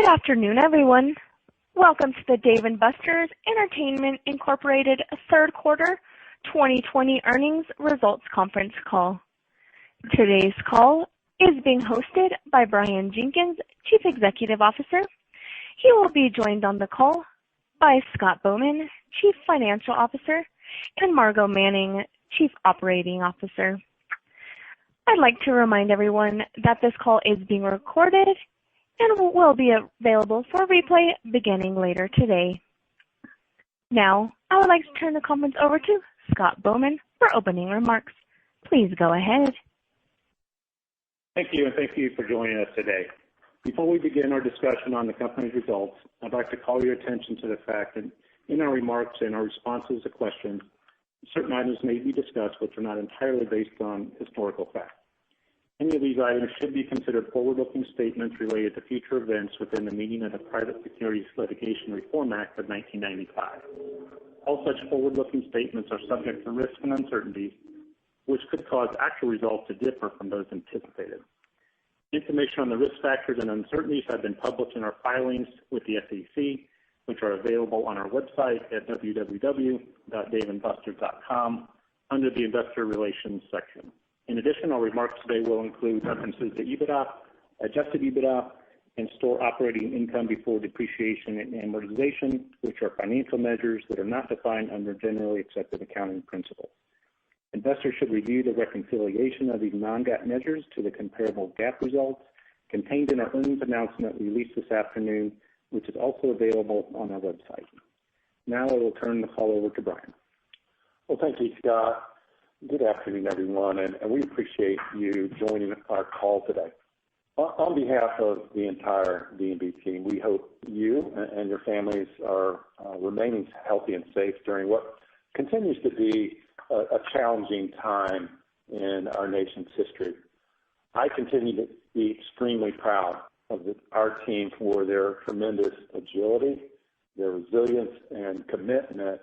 Good afternoon, everyone. Welcome to the Dave & Buster's Entertainment Incorporated third quarter 2020 earnings results conference call. Today's call is being hosted by Brian Jenkins, Chief Executive Officer. He will be joined on the call by Scott Bowman, Chief Financial Officer, and Margo Manning, Chief Operating Officer. I'd like to remind everyone that this call is being recorded and will be available for replay beginning later today. Now, I would like to turn the conference over to Scott Bowman for opening remarks. Please go ahead. Thank you, and thank you for joining us today. Before we begin our discussion on the company's results, I'd like to call your attention to the fact that in our remarks and our responses to questions, certain items may be discussed which are not entirely based on historical fact. Any of these items should be considered forward-looking statements related to future events within the meaning of the Private Securities Litigation Reform Act of 1995. All such forward-looking statements are subject to risks and uncertainties, which could cause actual results to differ from those anticipated. Information on the risk factors and uncertainties have been published in our filings with the SEC, which are available on our website at www.daveandbusters.com under the Investor Relations section. In addition, our remarks today will include references to EBITDA, adjusted EBITDA, and store operating income before depreciation and amortization, which are financial measures that are not defined under generally accepted accounting principles. Investors should review the reconciliation of these non-GAAP measures to the comparable GAAP results contained in our earnings announcement released this afternoon, which is also available on our website. Now I will turn the call over to Brian. Well, thank you, Scott. Good afternoon, everyone, and we appreciate you joining our call today. On behalf of the entire D&B team, we hope you and your families are remaining healthy and safe during what continues to be a challenging time in our nation's history. I continue to be extremely proud of our team for their tremendous agility, their resilience, and commitment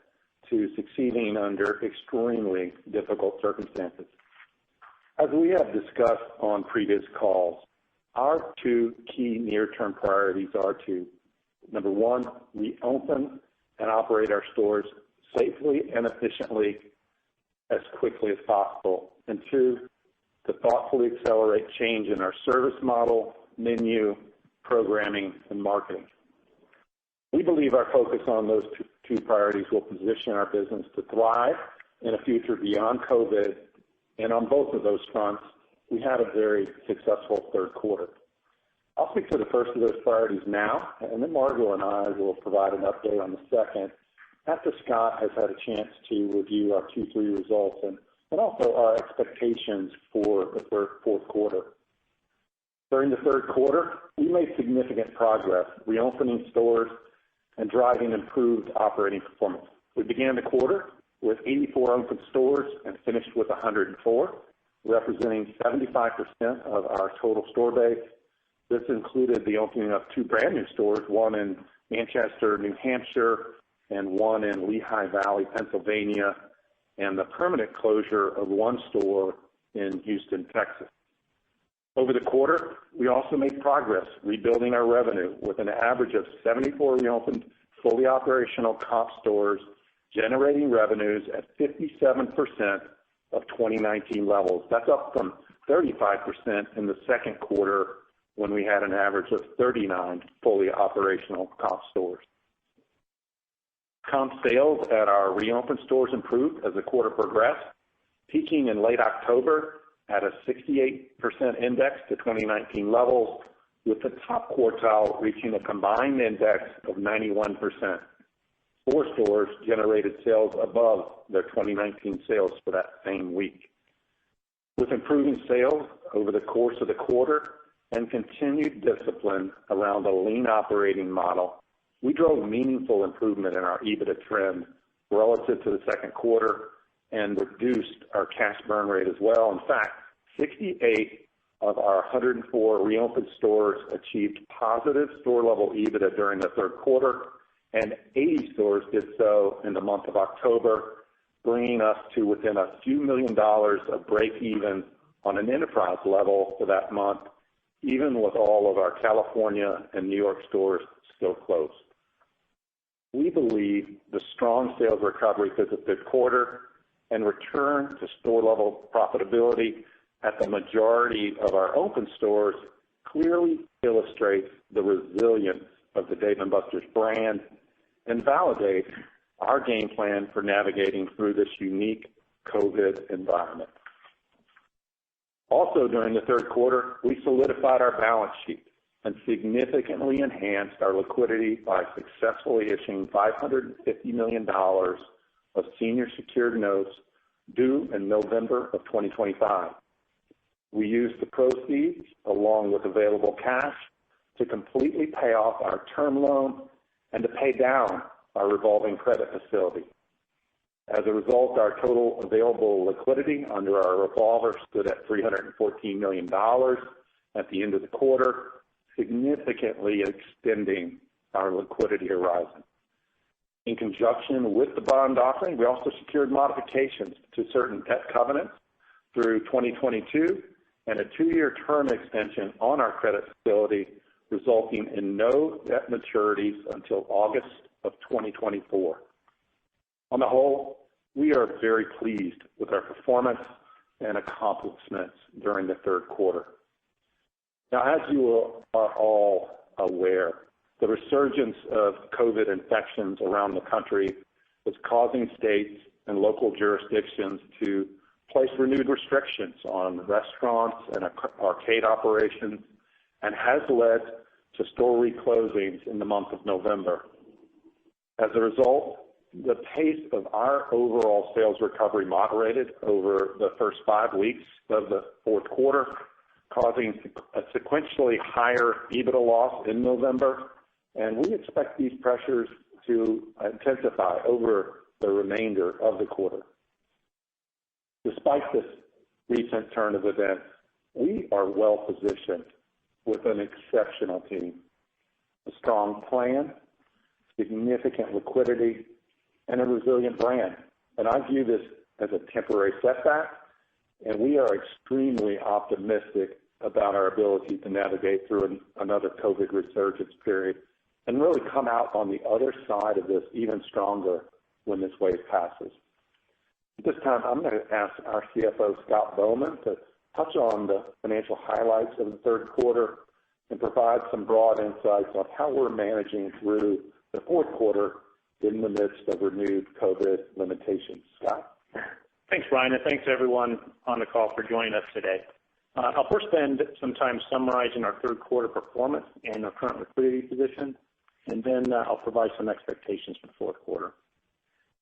to succeeding under extremely difficult circumstances. As we have discussed on previous calls, our two key near-term priorities are to, number one, reopen and operate our stores safely and efficiently as quickly as possible, and two, to thoughtfully accelerate change in our service model, menu, programming, and marketing. We believe our focus on those two priorities will position our business to thrive in a future beyond COVID, and on both of those fronts, we had a very successful third quarter. I'll speak to the first of those priorities now, and then Margo and I will provide an update on the second after Scott has had a chance to review our Q3 results and also our expectations for the fourth quarter. During the third quarter, we made significant progress reopening stores and driving improved operating performance. We began the quarter with 84 open stores and finished with 104, representing 75% of our total store base. This included the opening of two brand new stores, one in Manchester, New Hampshire, and one in Lehigh Valley, Pennsylvania, and the permanent closure of one store in Houston, Texas. Over the quarter, we also made progress rebuilding our revenue with an average of 74 reopened, fully operational comp stores, generating revenues at 57% of 2019 levels. That's up from 35% in the second quarter when we had an average of 39 fully operational comp stores. Comp sales at our reopened stores improved as the quarter progressed, peaking in late October at a 68% index to 2019 levels, with the top quartile reaching a combined index of 91%. 4 stores generated sales above their 2019 sales for that same week. With improving sales over the course of the quarter and continued discipline around a lean operating model, we drove meaningful improvement in our EBITDA trend relative to the second quarter and reduced our cash burn rate as well. In fact, 68 of our 104 reopened stores achieved positive store-level EBITDA during the third quarter, and 80 stores did so in the month of October, bringing us to within a few $1 million of break-even on an enterprise level for that month, even with all of our California and New York stores still closed. We believe the strong sales recovery through the third quarter and return to store-level profitability at the majority of our open stores clearly illustrates the resilience of the Dave & Buster's brand and validates our game plan for navigating through this unique COVID environment. Also during the third quarter, we solidified our balance sheet and significantly enhanced our liquidity by successfully issuing $550 million of senior secured notes due in November of 2025. We used the proceeds along with available cash to completely pay off our term loan and to pay down our revolving credit facility. As a result, our total available liquidity under our revolver stood at $314 million at the end of the quarter, significantly extending our liquidity horizon. In conjunction with the bond offering, we also secured modifications to certain debt covenants through 2022 and a 2-year term extension on our credit facility, resulting in no debt maturities until August of 2024. On the whole, we are very pleased with our performance and accomplishments during the third quarter. Now, as you are all aware, the resurgence of COVID infections around the country is causing states and local jurisdictions to place renewed restrictions on restaurants and arcade operations and has led to store reclosings in the month of November. As a result, the pace of our overall sales recovery moderated over the first 5 weeks of the fourth quarter, causing a sequentially higher EBITDA loss in November, and we expect these pressures to intensify over the remainder of the quarter. Despite this recent turn of events, we are well positioned with an exceptional team, a strong plan, significant liquidity, and a resilient brand. And I view this as a temporary setback, and we are extremely optimistic about our ability to navigate through another COVID resurgence period and really come out on the other side of this even stronger when this wave passes. At this time, I'm going to ask our CFO, Scott Bowman, to touch on the financial highlights of the third quarter and provide some broad insights on how we're managing through the fourth quarter in the midst of renewed COVID limitations. Scott? Thanks, Brian, and thanks everyone on the call for joining us today. I'll first spend some time summarizing our third quarter performance and our current liquidity position, and then I'll provide some expectations for the fourth quarter.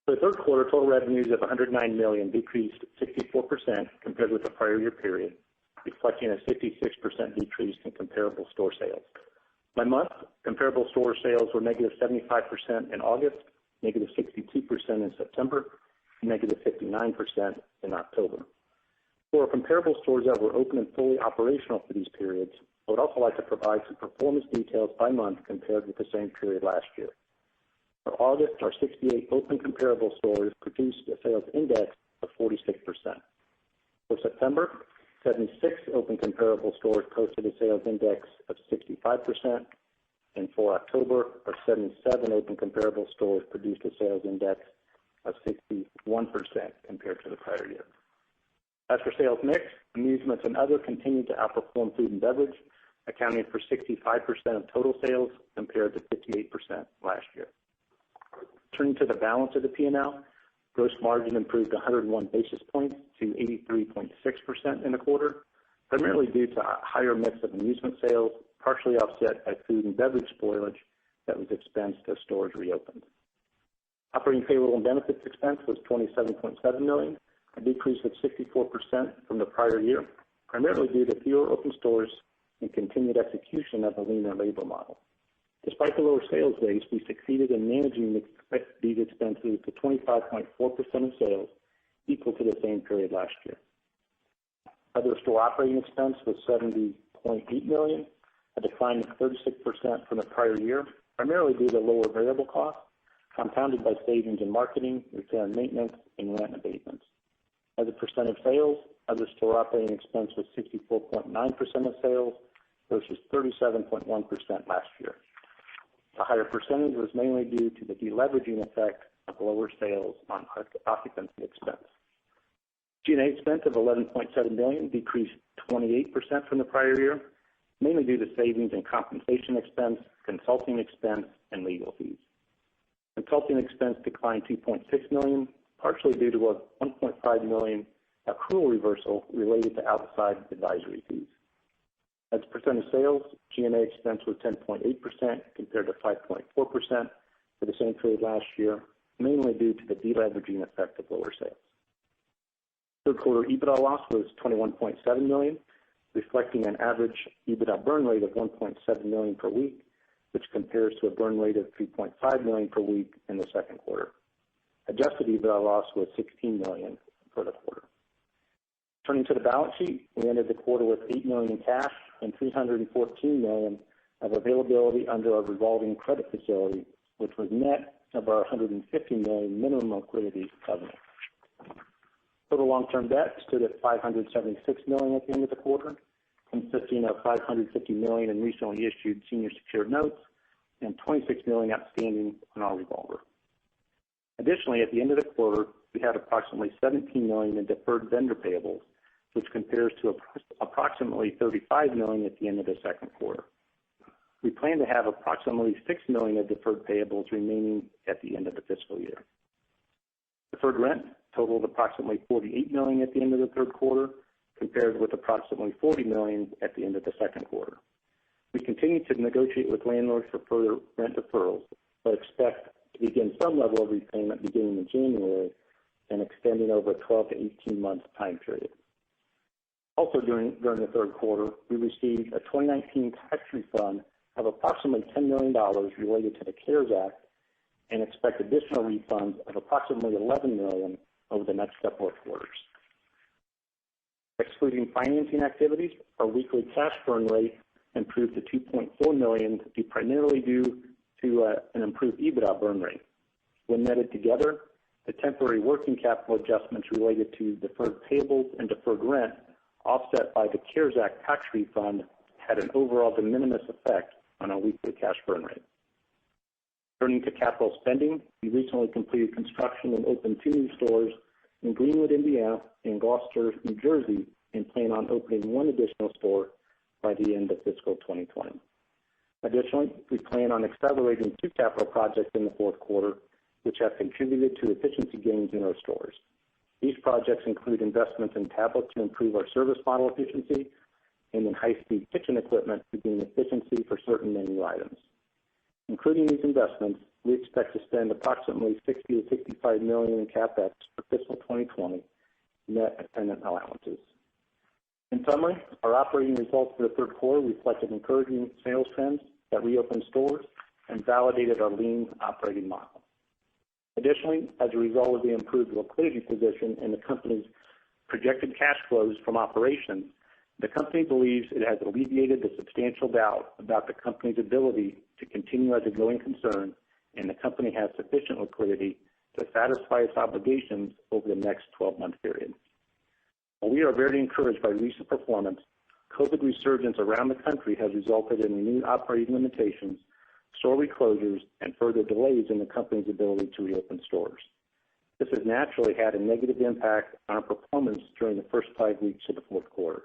For the third quarter, total revenues of $109 million decreased 64% compared with the prior year period, reflecting a 56% decrease in comparable store sales. By month, comparable store sales were negative 75% in August, negative 62% in September, and negative 59% in October. For comparable stores that were open and fully operational for these periods, I would also like to provide some performance details by month compared with the same period last year. For August, our 68 open comparable stores produced a sales index of 46%. For September, 76 open comparable stores posted a sales index of 65%, and for October, our 77 open comparable stores produced a sales index of 61% compared to the prior year. As for sales mix, amusements and other continued to outperform food and beverage, accounting for 65% of total sales compared to 58% last year. Turning to the balance of the P&L, gross margin improved 101 basis points to 83.6% in the quarter, primarily due to a higher mix of amusement sales, partially offset by food and beverage spoilage that was expensed as stores reopened. Operating payroll and benefits expense was $27.7 million, a decrease of 64% from the prior year, primarily due to fewer open stores and continued execution of a leaner labor model. Despite the lower sales base, we succeeded in managing these expenses to 25.4% of sales, equal to the same period last year. Other store operating expense was $70.8 million, a decline of 36% from the prior year, primarily due to lower variable costs, compounded by savings in marketing, repair and maintenance, and rent abatements. As a percent of sales, other store operating expense was 64.9% of sales versus 37.1% last year. The higher percentage was mainly due to the deleveraging effect of lower sales on occupancy expense. G&A expense of $11.7 million decreased 28% from the prior year, mainly due to savings in compensation expense, consulting expense, and legal fees. Consulting expense declined $2.6 million, partially due to a $1.5 million accrual reversal related to outside advisory fees. As a percent of sales, G&A expense was 10.8% compared to 5.4% for the same period last year, mainly due to the deleveraging effect of lower sales. Third quarter EBITDA loss was $21.7 million, reflecting an average EBITDA burn rate of $1.7 million per week, which compares to a burn rate of $3.5 million per week in the second quarter. Adjusted EBITDA loss was $16 million for the quarter. Turning to the balance sheet, we ended the quarter with $8 million in cash and $314 million of availability under our revolving credit facility, which was net of our $150 million minimum liquidity covenant. Total long-term debt stood at $576 million at the end of the quarter, consisting of $550 million in recently issued senior secured notes and $26 million outstanding on our revolver. Additionally, at the end of the quarter, we had approximately $17 million in deferred vendor payables, which compares to approximately $35 million at the end of the second quarter. We plan to have approximately $6 million of deferred payables remaining at the end of the fiscal year. Deferred rent totaled approximately $48 million at the end of the third quarter, compared with approximately $40 million at the end of the second quarter. We continue to negotiate with landlords for further rent deferrals, but expect to begin some level of repayment beginning in January and extending over a 12 to 18 month time period. Also during the third quarter, we received a 2019 tax refund of approximately $10 million related to the CARES Act and expect additional refunds of approximately $11 million over the next couple of quarters. Excluding financing activities, our weekly cash burn rate improved to $2.4 million, primarily due to an improved EBITDA burn rate. When netted together, the temporary working capital adjustments related to deferred payables and deferred rent, offset by the CARES Act tax refund, had an overall de minimis effect on our weekly cash burn rate. Turning to capital spending, we recently completed construction and opened 2 new stores in Greenwood, Indiana, and Gloucester, New Jersey, and plan on opening 1 additional store by the end of fiscal 2020. Additionally, we plan on accelerating 2 capital projects in the fourth quarter, which have contributed to efficiency gains in our stores. These projects include investments in tablets to improve our service model efficiency and in high-speed kitchen equipment to gain efficiency for certain menu items. Including these investments, we expect to spend approximately $60 to $65 million in CapEx for fiscal 2020, net of tenant allowances. In summary, our operating results for the third quarter reflected encouraging sales trends that reopened stores and validated our lean operating model. Additionally, as a result of the improved liquidity position and the company's projected cash flows from operations, the company believes it has alleviated the substantial doubt about the company's ability to continue as a going concern, and the company has sufficient liquidity to satisfy its obligations over the next 12-month period. While we are very encouraged by recent performance, COVID resurgence around the country has resulted in renewed operating limitations, store reclosures, and further delays in the company's ability to reopen stores. This has naturally had a negative impact on our performance during the first 5 weeks of the fourth quarter.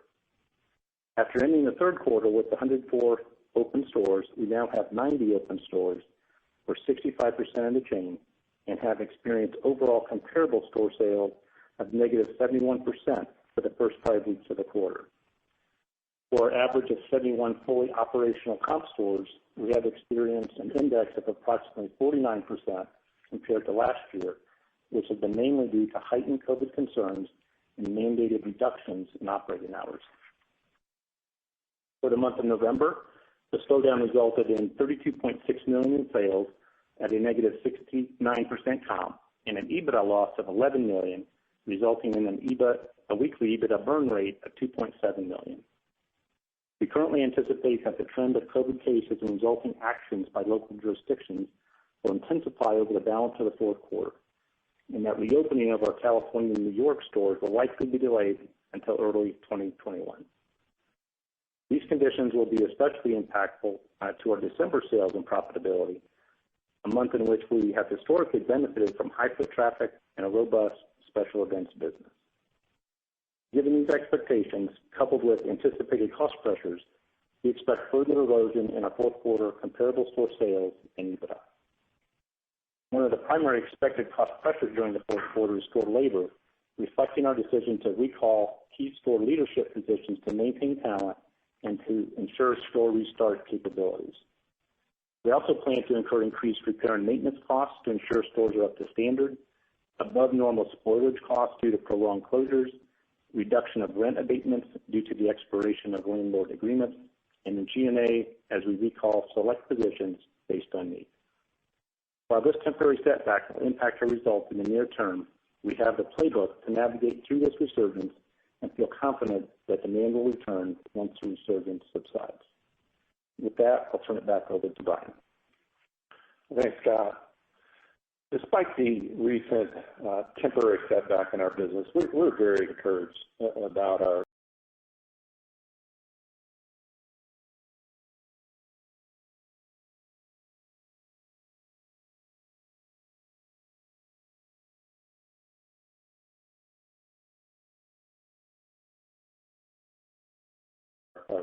After ending the third quarter with 104 open stores, we now have 90 open stores, or 65% of the chain, and have experienced overall comparable store sales of negative 71% for the first 5 weeks of the quarter. For our average of 71 fully operational comp stores, we have experienced an index of approximately 49% compared to last year, which has been mainly due to heightened COVID concerns and mandated reductions in operating hours. For the month of November, the slowdown resulted in $32.6 million in sales at a negative 69% comp and an EBITDA loss of $11 million, resulting in a weekly EBITDA burn rate of $2.7 million. We currently anticipate that the trend of COVID cases and resulting actions by local jurisdictions will intensify over the balance of the fourth quarter, and that reopening of our California and New York stores will likely be delayed until early 2021. These conditions will be especially impactful to our December sales and profitability, a month in which we have historically benefited from high foot traffic and a robust special events business. Given these expectations, coupled with anticipated cost pressures, we expect further erosion in our fourth quarter comparable store sales and EBITDA. One of the primary expected cost pressures during the fourth quarter is store labor, reflecting our decision to recall key store leadership positions to maintain talent and to ensure store restart capabilities. We also plan to incur increased repair and maintenance costs to ensure stores are up to standard, above normal spoilage costs due to prolonged closures, reduction of rent abatements due to the expiration of landlord agreements, and in G&A as we recall select positions based on need. While this temporary setback will impact our results in the near term, we have the playbook to navigate through this resurgence and feel confident that demand will return once the resurgence subsides. With that, I'll turn it back over to Brian. Thanks, Scott. Despite the recent temporary setback in our business, we're very encouraged about our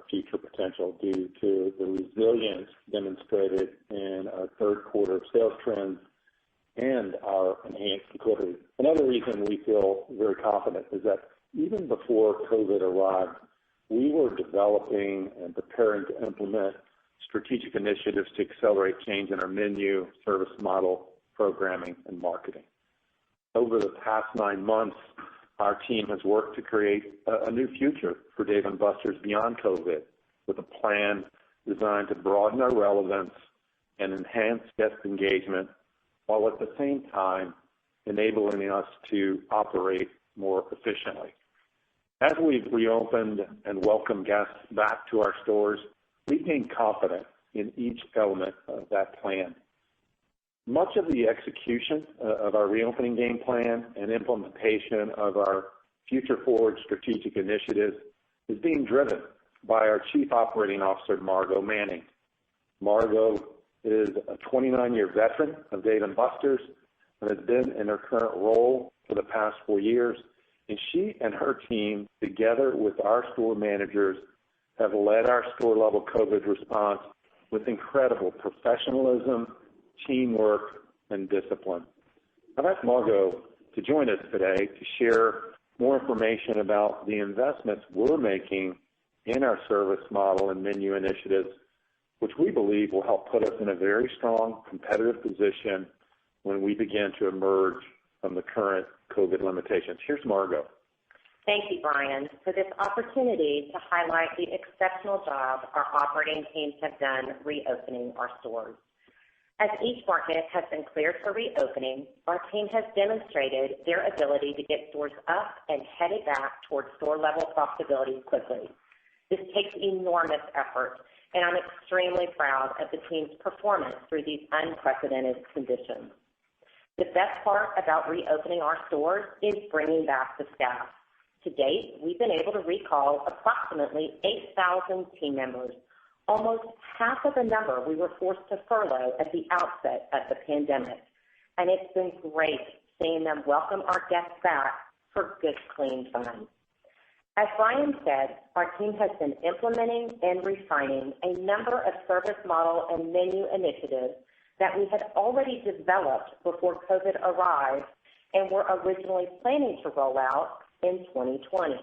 future potential due to the resilience demonstrated in our third quarter sales trends and our enhanced liquidity. Another reason we feel very confident is that even before COVID arrived, we were developing and preparing to implement strategic initiatives to accelerate change in our menu, service model, programming, and marketing. Over the past 9 months, our team has worked to create a new future for Dave & Buster's beyond COVID, with a plan designed to broaden our relevance and enhance guest engagement, while at the same time enabling us to operate more efficiently. As we've reopened and welcomed guests back to our stores, we've gained confidence in each element of that plan. Much of the execution of our reopening game plan and implementation of our future forward strategic initiatives is being driven by our Chief Operating Officer, Margo Manning. Margo is a 29-year veteran of Dave & Buster's and has been in her current role for the past 4 years, and she and her team, together with our store managers, have led our store-level COVID response with incredible professionalism, teamwork, and discipline. I've asked Margo to join us today to share more information about the investments we're making in our service model and menu initiatives, which we believe will help put us in a very strong competitive position when we begin to emerge from the current COVID limitations. Here's Margo. Thank you, Brian, for this opportunity to highlight the exceptional job our operating teams have done reopening our stores. As each market has been cleared for reopening, our team has demonstrated their ability to get stores up and headed back towards store-level profitability quickly. This takes enormous effort, and I'm extremely proud of the team's performance through these unprecedented conditions. The best part about reopening our stores is bringing back the staff. To date, we've been able to recall approximately 8,000 team members, almost half of the number we were forced to furlough at the outset of the pandemic, and it's been great seeing them welcome our guests back for good, clean fun. As Brian said, our team has been implementing and refining a number of service model and menu initiatives that we had already developed before COVID arrived and were originally planning to roll out in 2020.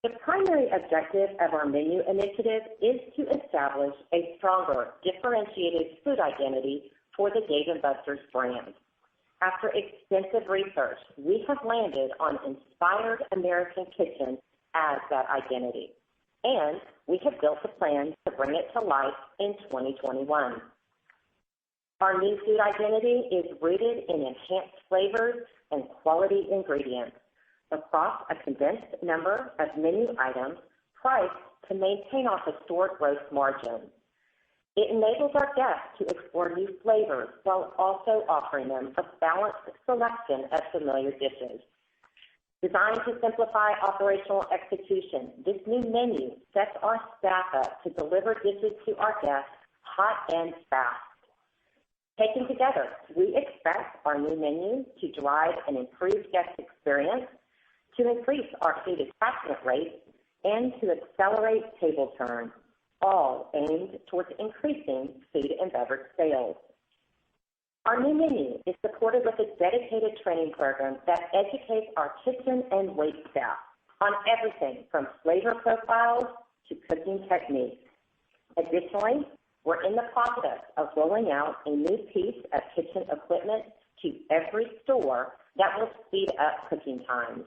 The primary objective of our menu initiative is to establish a stronger, differentiated food identity for the Dave & Buster's brand. After extensive research, we have landed on Inspired American Kitchen as that identity, and we have built a plan to bring it to life in 2021. Our new food identity is rooted in enhanced flavors and quality ingredients across a condensed number of menu items priced to maintain our historic gross margin. It enables our guests to explore new flavors while also offering them a balanced selection of familiar dishes. Designed to simplify operational execution, this new menu sets our staff up to deliver dishes to our guests hot and fast. Taken together, we expect our new menu to drive an improved guest experience, to increase our food attachment rate, and to accelerate table turns, all aimed towards increasing food and beverage sales. Our new menu is supported with a dedicated training program that educates our kitchen and wait staff on everything from flavor profiles to cooking techniques. Additionally, we're in the process of rolling out a new piece of kitchen equipment to every store that will speed up cooking times.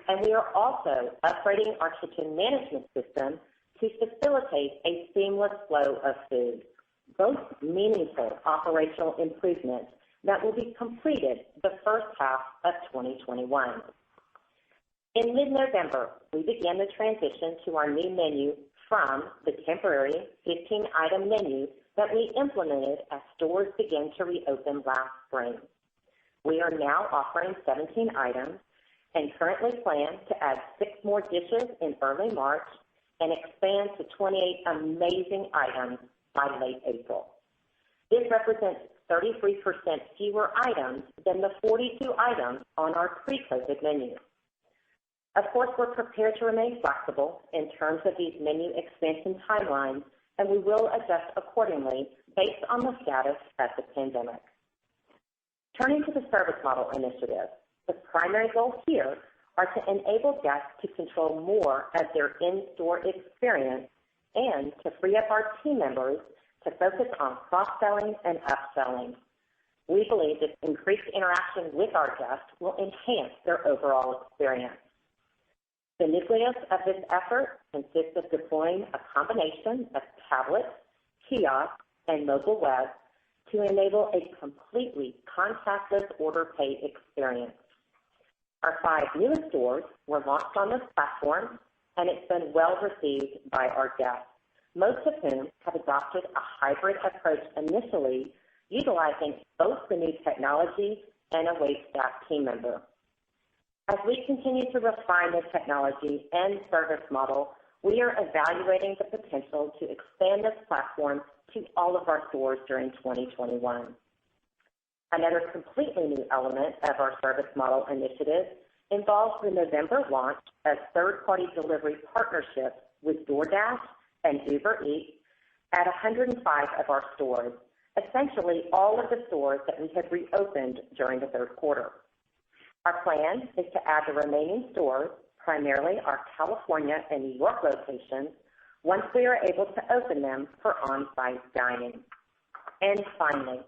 And we are also upgrading our kitchen management system to facilitate a seamless flow of food, both meaningful operational improvements that will be completed the first half of 2021. In mid-November, we began the transition to our new menu from the temporary 15-item menu that we implemented as stores began to reopen last spring. We are now offering 17 items and currently plan to add 6 more dishes in early March and expand to 28 amazing items by late April. This represents 33% fewer items than the 42 items on our pre-COVID menu. Of course, we're prepared to remain flexible in terms of these menu expansion timelines, and we will adjust accordingly based on the status of the pandemic. Turning to the service model initiative, the primary goals here are to enable guests to control more of their in-store experience and to free up our team members to focus on cross-selling and upselling. We believe this increased interaction with our guests will enhance their overall experience. The nucleus of this effort consists of deploying a combination of tablets, kiosks, and mobile web to enable a completely contactless order pay experience. Our 5 newest stores were launched on this platform, and it's been well received by our guests, most of whom have adopted a hybrid approach initially, utilizing both the new technology and a waitstaff team member. As we continue to refine this technology and service model, we are evaluating the potential to expand this platform to all of our stores during 2021. Another completely new element of our service model initiative involves the November launch of third-party delivery partnerships with DoorDash and Uber Eats at 105 of our stores, essentially all of the stores that we had reopened during the third quarter. Our plan is to add the remaining stores, primarily our California and New York locations, once we are able to open them for on-site dining. And finally,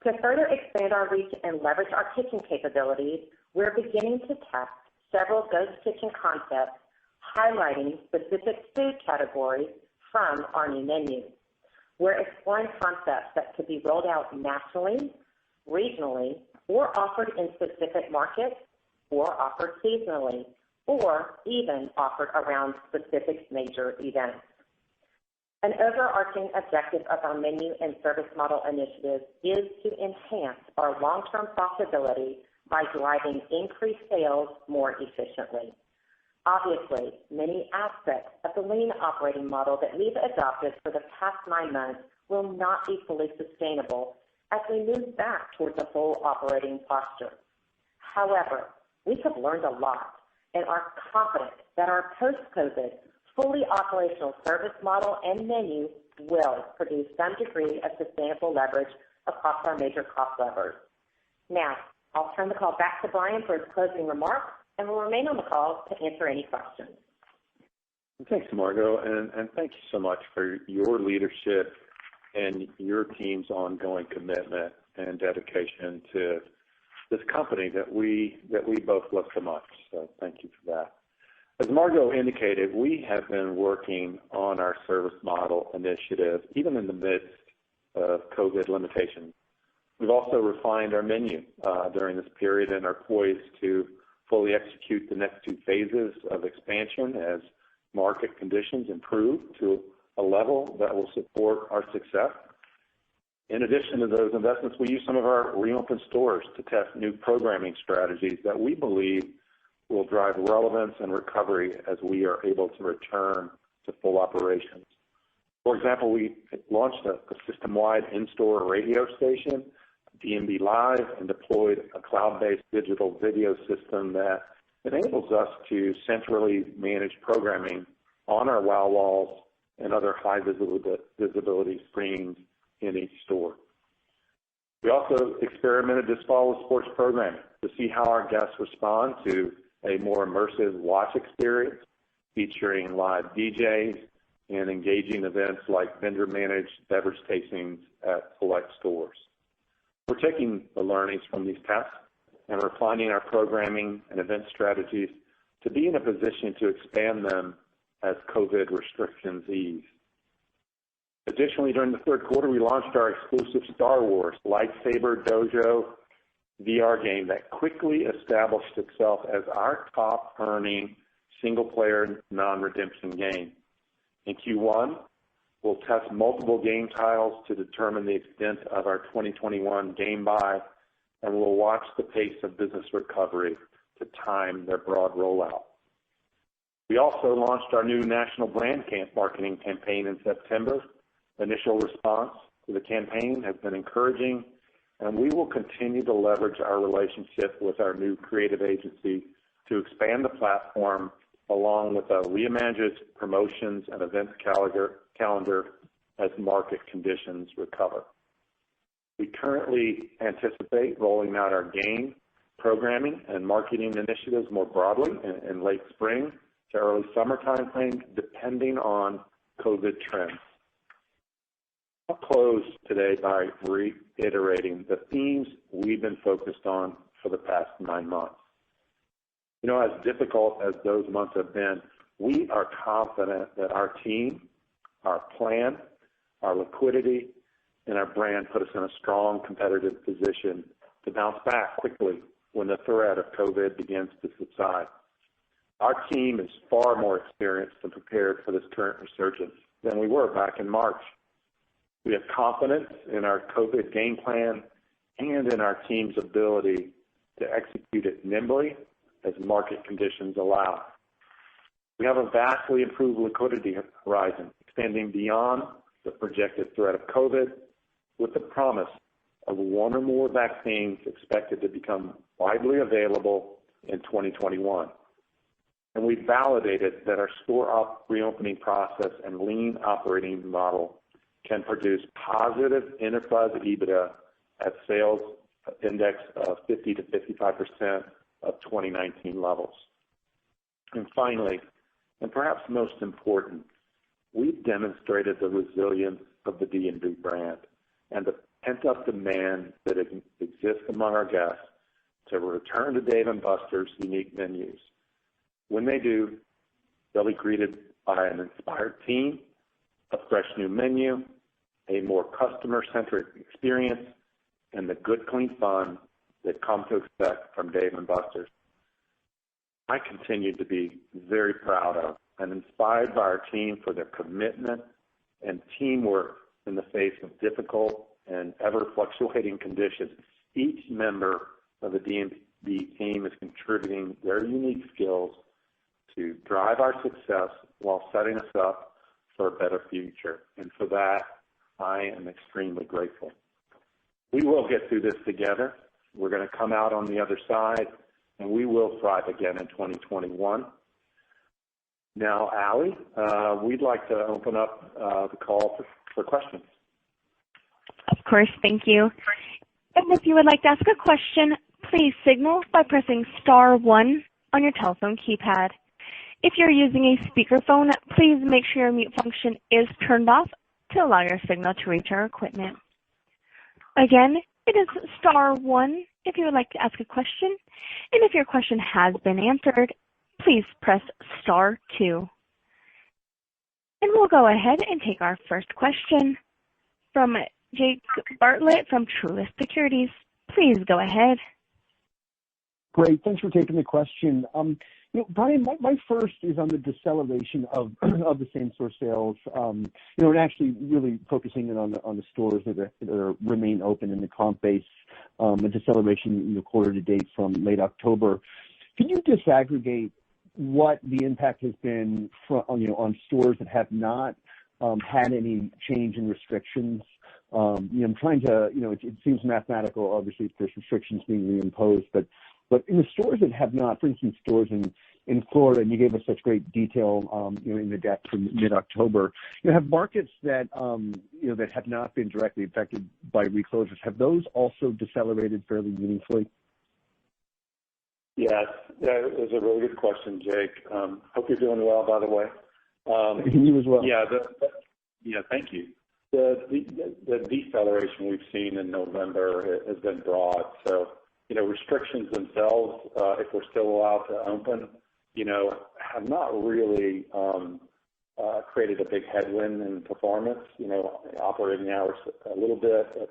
to further expand our reach and leverage our kitchen capabilities, we're beginning to test several ghost kitchen concepts highlighting specific food categories from our new menu. We're exploring concepts that could be rolled out nationally, regionally, or offered in specific markets, or offered seasonally, or even offered around specific major events. An overarching objective of our menu and service model initiative is to enhance our long-term profitability by driving increased sales more efficiently. Obviously, many aspects of the lean operating model that we've adopted for the past 9 months will not be fully sustainable as we move back towards a full operating posture. However, we have learned a lot and are confident that our post-COVID fully operational service model and menu will produce some degree of sustainable leverage across our major cost levers. Now, I'll turn the call back to Brian for his closing remarks and will remain on the call to answer any questions. Thanks, Margo, and thank you so much for your leadership and your team's ongoing commitment and dedication to this company that we both love so much. So thank you for that. As Margo indicated, we have been working on our service model initiative even in the midst of COVID limitations. We've also refined our menu during this period and are poised to fully execute the next 2 phases of expansion as market conditions improve to a level that will support our success. In addition to those investments, we use some of our reopened stores to test new programming strategies that we believe will drive relevance and recovery as we are able to return to full operations. For example, we launched a system-wide in-store radio station, D&B Live, and deployed a cloud-based digital video system that enables us to centrally manage programming on our WOW walls and other high visibility screens in each store. We also experimented this fall with sports programming to see how our guests respond to a more immersive watch experience featuring live DJs and engaging events like vendor-managed beverage tastings at select stores. We're taking the learnings from these tests and refining our programming and event strategies to be in a position to expand them as COVID restrictions ease. Additionally, during the third quarter, we launched our exclusive Star Wars Lightsaber Dojo VR game that quickly established itself as our top-earning single-player non-redemption game. In Q1, we'll test multiple game titles to determine the extent of our 2021 game buy, and we'll watch the pace of business recovery to time their broad rollout. We also launched our new national brand marketing campaign in September. Initial response to the campaign has been encouraging, and we will continue to leverage our relationship with our new creative agency to expand the platform along with a reimagined promotions and events calendar as market conditions recover. We currently anticipate rolling out our game programming and marketing initiatives more broadly in late spring to early summer timeframe, depending on COVID trends. I'll close today by reiterating the themes we've been focused on for the past 9 months. You know, as difficult as those months have been, we are confident that our team, our plan, our liquidity, and our brand put us in a strong competitive position to bounce back quickly when the threat of COVID begins to subside. Our team is far more experienced and prepared for this current resurgence than we were back in March. We have confidence in our COVID game plan and in our team's ability to execute it nimbly as market conditions allow. We have a vastly improved liquidity horizon, extending beyond the projected threat of COVID, with the promise of one or more vaccines expected to become widely available in 2021. And we validated that our store reopening process and lean operating model can produce positive enterprise EBITDA at sales index of 50 to 55% of 2019 levels. And finally, and perhaps most important, we've demonstrated the resilience of the D&B brand and the pent-up demand that exists among our guests to return to Dave & Buster's unique menus. When they do, they'll be greeted by an inspired team, a fresh new menu, a more customer-centric experience, and the good, clean fun they've come to expect from Dave & Buster's. I continue to be very proud of and inspired by our team for their commitment and teamwork in the face of difficult and ever-fluctuating conditions. Each member of the D&B team is contributing their unique skills to drive our success while setting us up for a better future. And for that, I am extremely grateful. We will get through this together. We're going to come out on the other side, and we will thrive again in 2021. Now, Allie, we'd like to open up the call for questions. Of course, thank you. And if you would like to ask a question, please signal by pressing star 1 on your telephone keypad. If you're using a speakerphone, please make sure your mute function is turned off to allow your signal to reach our equipment. Again, it is star 1 if you would like to ask a question, and if your question has been answered, please press star 2. And we'll go ahead and take our first question from Jake Bartlett from Truist Securities. Please go ahead. Great. Thanks for taking the question. Brian, my first is on the deceleration of the same-store sales, and actually really focusing in on the stores that remain open in the comp base, a deceleration quarter to date from late October. Can you disaggregate what the impact has been on stores that have not had any change in restrictions? I'm trying to, it seems mathematical, obviously, if there's restrictions being reimposed, but in the stores that have not, for instance, stores in Florida, and you gave us such great detail, in the deck from mid-October, have markets that, that have not been directly affected by reclosures, have those also decelerated fairly meaningfully? Yes, that is a really good question, Jake. Hope you're doing well, by the way. You as well. Yeah, thank you. The deceleration we've seen in November has been broad. So, restrictions themselves, if we're still allowed to open, have not really created a big headwind in performance. Operating hours a little bit, but,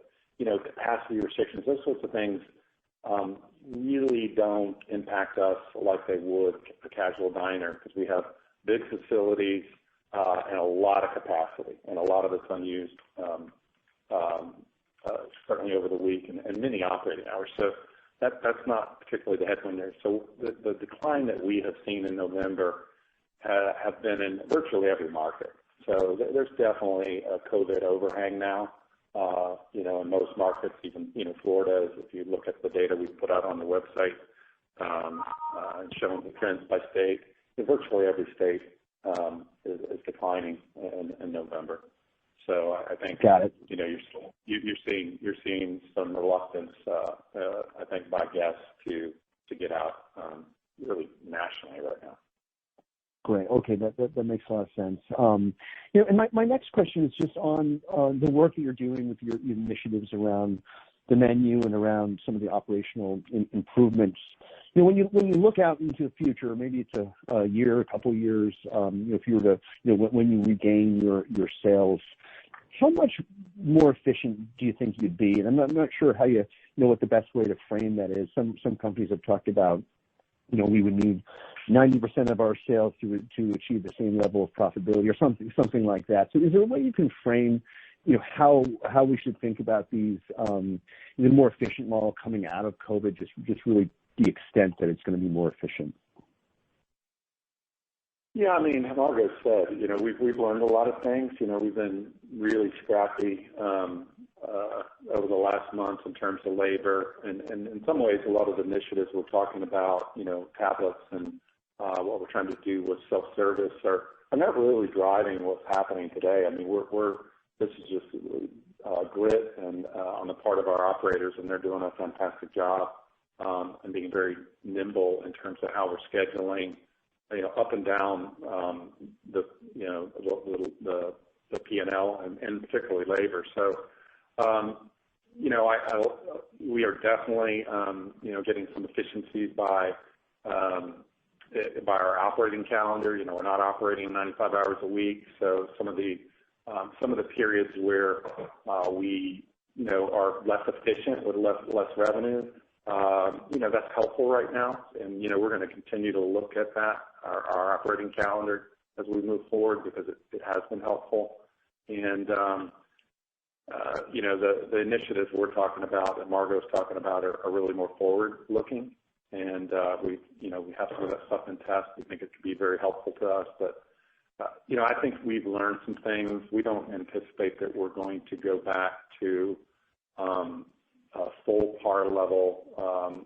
capacity restrictions, those sorts of things really don't impact us like they would a casual diner, because we have big facilities and a lot of capacity, and a lot of it's unused, certainly over the week and many operating hours. So that's not particularly the headwind there. So the decline that we have seen in November have been in virtually every market. So there's definitely a COVID overhang now. In most markets, even Florida, if you look at the data we put out on the website, and showing the trends by state, virtually every state is declining in November. So I think Got it. You're seeing some reluctance, I think, by guests to get out really nationally right now. Great. Okay, that makes a lot of sense. And my next question is just on the work that you're doing with your initiatives around the menu and around some of the operational improvements. When you look out into the future, maybe it's a year, a couple of years, if you were to, when you regain your sales, how much more efficient do you think you'd be? And I'm not sure how you know what the best way to frame that is. Some companies have talked about, we would need 90% of our sales to achieve the same level of profitability, or something like that. So is there a way you can frame, how we should think about these, the more efficient model coming out of COVID, just really the extent that it's going to be more efficient? Yeah, Margo said, we've learned a lot of things. We've been really scrappy over the last month in terms of labor, and in some ways, a lot of the initiatives we're talking about, tablets and what we're trying to do with self-service are not really driving what's happening today. This is just grit and on the part of our operators, and they're doing a fantastic job and being very nimble in terms of how we're scheduling, up and down the P&L and particularly labor. So, we are definitely getting some efficiencies by our operating calendar. We're not operating 95 hours a week, so some of the periods where we are less efficient with less revenue, that's helpful right now, and we're going to continue to look at that, our operating calendar, as we move forward, because it has been helpful. And the initiatives we're talking about, that Margo's talking about, are really more forward-looking, and we have some of that stuff in test. We think it could be very helpful to us, but I think we've learned some things. We don't anticipate that we're going to go back to a full par level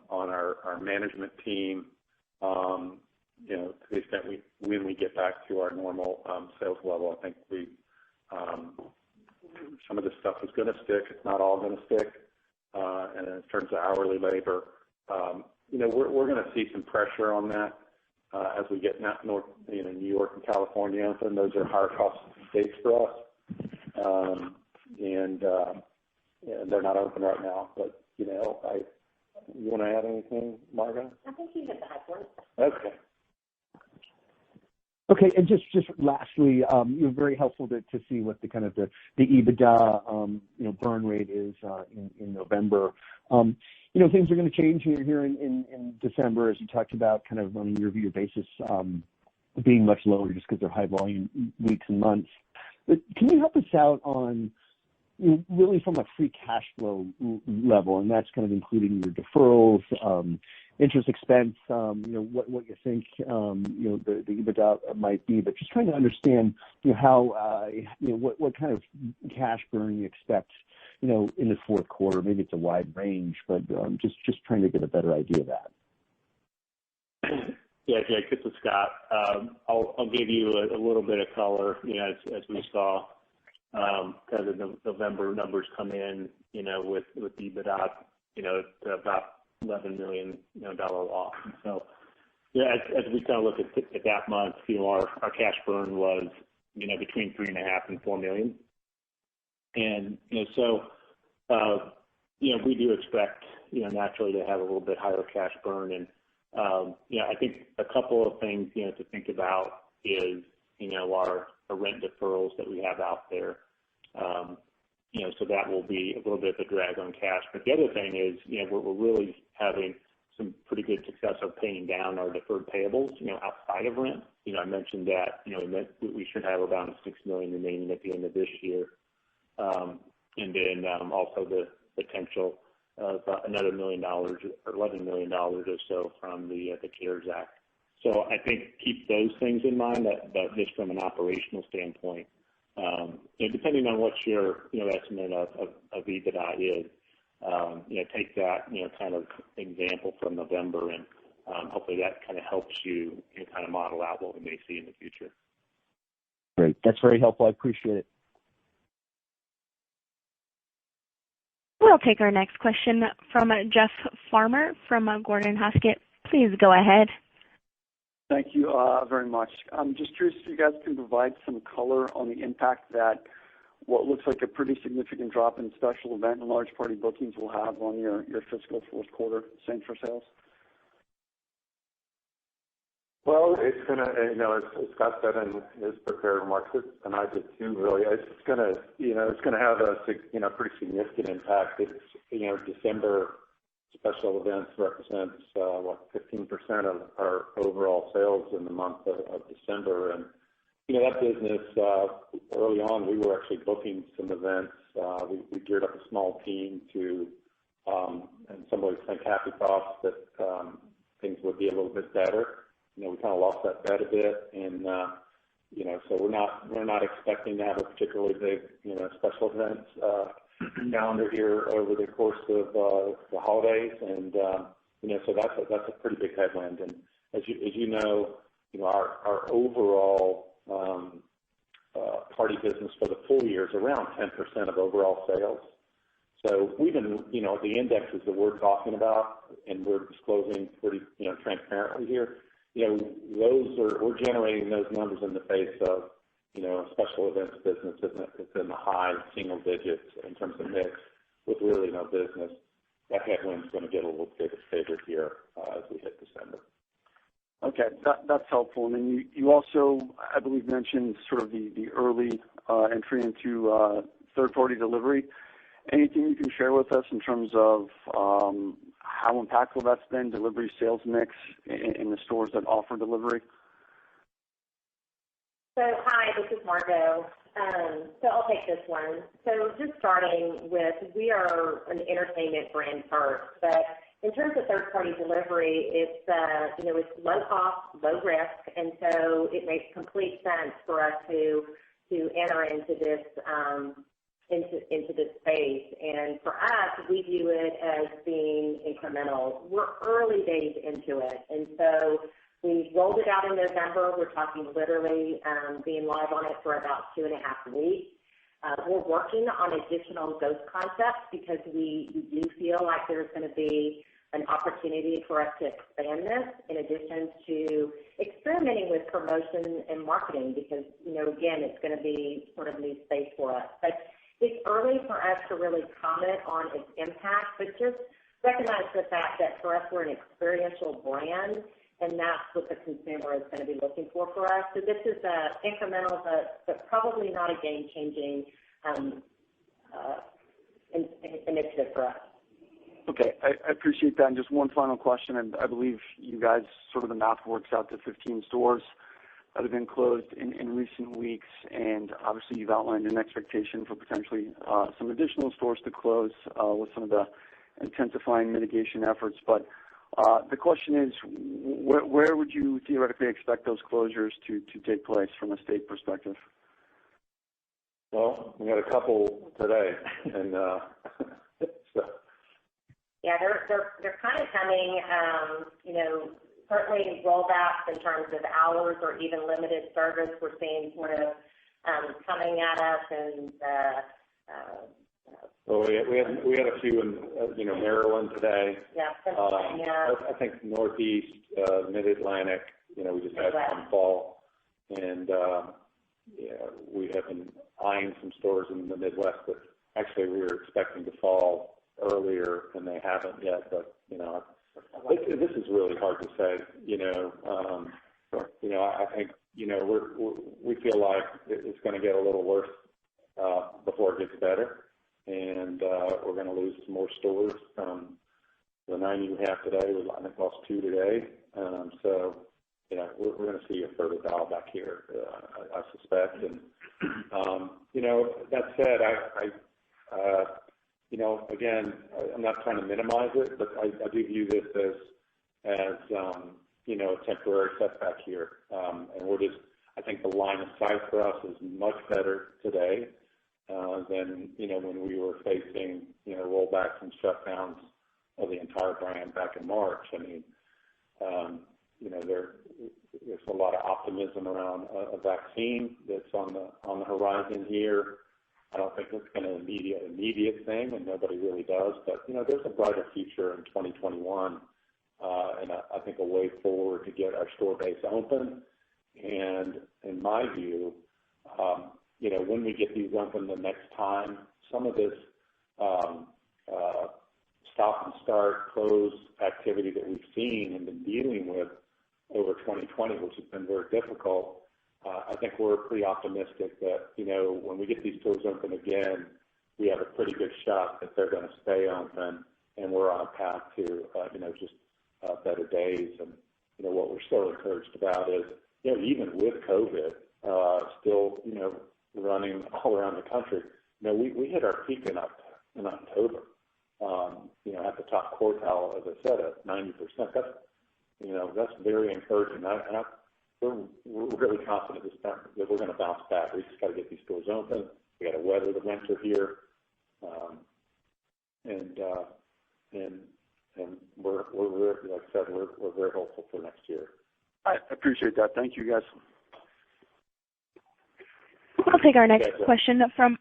on our management team, to the extent when we get back to our normal sales level. I think some of this stuff is going to stick. It's not all going to stick. And in terms of hourly labor, we're going to see some pressure on that as we get north, New York and California open. Those are higher cost states for us, and they're not open right now. But you want to add anything, Margo? I think you hit the high point. Okay. Okay, and just lastly, you're very helpful to see what the kind of the EBITDA burn rate is in November. Things are going to change here in December, as you talked about, kind of on a year-over-year basis, being much lower just because they're high volume weeks and months. But can you help us out on really from a free cash flow level, and that's kind of including your deferrals, interest expense, what you think, the EBITDA might be, but just trying to understand, how, what kind of cash burn you expect, in the fourth quarter. Maybe it's a wide range, but just trying to get a better idea of that. Yeah, Jake, this is Scott. I'll give you a little bit of color, as we saw kind of the November numbers come in, with EBITDA, about $11 million loss. And so, as we kind of look at that month, our cash burn was, between $3.5 and $4 million. And, we do expect, naturally to have a little bit higher cash burn. And, I think a couple of things, to think about is, our rent deferrals that we have out there. So that will be a little bit of a drag on cash. But the other thing is, we're really having some pretty good success of paying down our deferred payables, outside of rent. I mentioned that, we should have around $6 million remaining at the end of this year. And then also the potential of another $1 million or $11 million or so from the CARES Act. So I think keep those things in mind, that just from an operational standpoint, depending on what your estimate of EBITDA is, take that kind of example from November, and hopefully that kind of helps you kind of model out what we may see in the future. Great, that's very helpful. I appreciate it. We'll take our next question from Jeff Farmer from Gordon Haskett. Please go ahead. Thank you very much. I'm just curious if you guys can provide some color on the impact that what looks like a pretty significant drop in special event and large party bookings will have on your fiscal fourth quarter same-store sales. Well, it's going to, as Scott said in his prepared remarks, and I did too, really, it's going to have a pretty significant impact. It's, December special events represents, 15% of our overall sales in the month of December. And, that business, early on, we were actually booking some events. We geared up a small team to, and some ways think happy thoughts that things would be a little bit better. We kind of lost that bet a bit, and so we're not expecting to have a particularly big special events calendar here over the course of the holidays, and so that's a pretty big headwind. And as you know, our overall party business for the full year is around 10% of overall sales. So we've been, the indexes that we're talking about and we're disclosing pretty, transparently here, we're generating those numbers in the face of, special events business that's in the high single digits in terms of mix with really no business. That headwind's going to get a little bit bigger here as we hit December. Okay, that's helpful. And then you also, I believe, mentioned sort of the early entry into third-party delivery. Anything you can share with us in terms of how impactful that's been, delivery sales mix in the stores that offer delivery? So, hi, this is Margo. So I'll take this one. So just starting with, we are an entertainment brand first, but in terms of third-party delivery, it's it's low cost, low risk, and so it makes complete sense for us to enter into this into this space. And for us, we view it as being incremental. We're early days into it, and so we rolled it out in November. We're talking literally being live on it for about 2.5 weeks. We're working on additional ghost concepts because we do feel like there's going to be an opportunity for us to expand this in addition to experimenting with promotion and marketing because, again, it's going to be sort of new space for us. But it's early for us to really comment on its impact, but just recognize the fact that for us, we're an experiential brand, and that's what the consumer is going to be looking for us. So this is incremental, but probably not a game-changing initiative for us. Okay, I appreciate that. And just one final question, and I believe you guys, sort of the math works out to 15 stores that have been closed in recent weeks, and obviously you've outlined an expectation for potentially some additional stores to close with some of the intensifying mitigation efforts. But The question is, where would you theoretically expect those closures to take place from a state perspective? Well, we had a couple today, and so. Yeah, they're kind of coming, certainly rollbacks in terms of hours or even limited service. We're seeing sort of coming at us, and well, we had a few in Maryland today. Yeah, Pennsylvania. I think Northeast, Mid-Atlantic. We just had some fall, and we have been eyeing some stores in the Midwest, but actually we were expecting to fall earlier, and they haven't yet. But this is really hard to say. I think we feel like it's going to get a little worse before it gets better, and we're going to lose some more stores. The 90 we have today, I think lost 2 today. So we're going to see a further dial back here, I suspect. And that said, again, I'm not trying to minimize it, but I do view this as a temporary setback here. And I think the line of sight for us is much better today than, when we were facing, rollbacks and shutdowns of the entire brand back in March. I mean, there's a lot of optimism around a vaccine that's on the horizon here. I don't think it's going to be an immediate thing, and nobody really does. But there's a brighter future in 2021, and I think a way forward to get our store base open. And in my view, when we get these open the next time, some of this stop and start, close activity that we've seen and been dealing with over 2020, which has been very difficult, I think we're pretty optimistic that, when we get these stores open again, we have a pretty good shot that they're going to stay open, and we're on a path to, just better days. And, what we're so encouraged about is, even with COVID still, running all around the country, we hit our peak in October, at the top quartile, as I said, at 90%. That's very encouraging. We're really confident this time that we're going to bounce back. We just got to get these stores open. We got to weather the winter here, and we're like I said, we're very hopeful for next year. I appreciate that. Thank you, guys. We'll take our next question from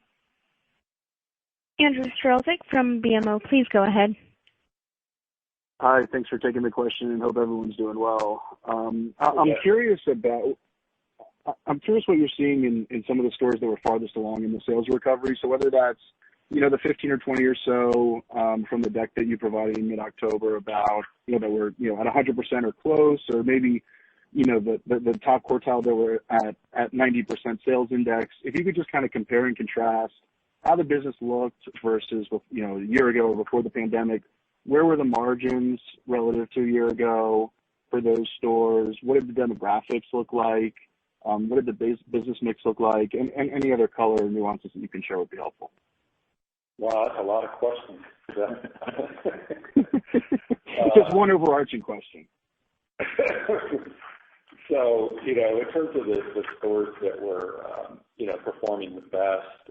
Andrew Strelzik from BMO. Please go ahead. Hi, thanks for taking the question, and hope everyone's doing well. I'm curious what you're seeing in some of the stores that were farthest along in the sales recovery. So whether that's, the 15 or 20 or so from the deck that you provided in mid-October about, that were, at 100% or close, or maybe, the top quartile that were at 90% sales index. If you could just kind of compare and contrast how the business looked versus, a year ago or before the pandemic. Where were the margins relative to a year ago for those stores? What did the demographics look like? What did the business mix look like? And any other color or nuances that you can share would be helpful. Wow, that's a lot of questions. Just one overarching question. So, in terms of the stores that were, performing the best,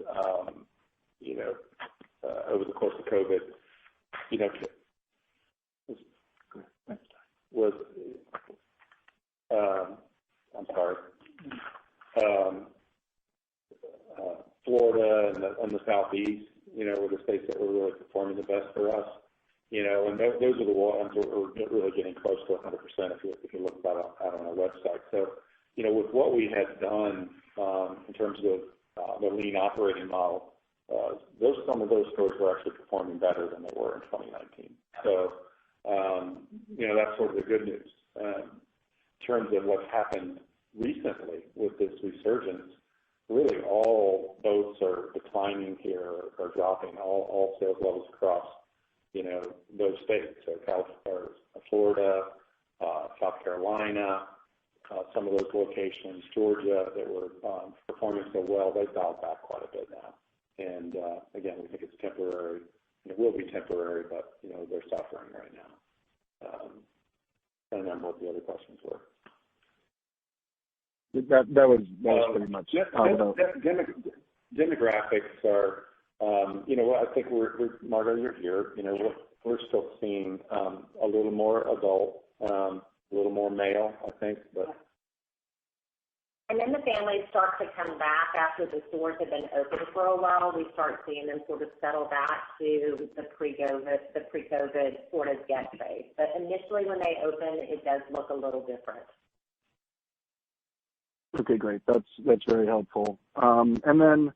over the course of COVID, was Florida and the Southeast, were the states that were really performing the best for us. And those are the ones that were really getting close to 100% if you look at out on our website. So, with what we had done in terms of the lean operating model, some of those stores were actually performing better than they were in 2019. So, that's sort of the good news. In terms of what's happened recently with this resurgence, really all boats are declining here or dropping, all sales levels across, those states. So Florida, South Carolina, some of those locations, Georgia, that were performing so well, they've dialed back quite a bit now. And again, we think it's temporary. It will be temporary, but they're suffering right now. I don't remember what the other questions were. That was pretty much demographics are, I think Margo, you're here. We're still seeing a little more adult, a little more male, I think, but. And then the families start to come back after the stores have been open for a while. We start seeing them sort of settle back to the pre-COVID sort of guest base. But initially when they open, it does look a little different. Okay, great. That's very helpful. And then,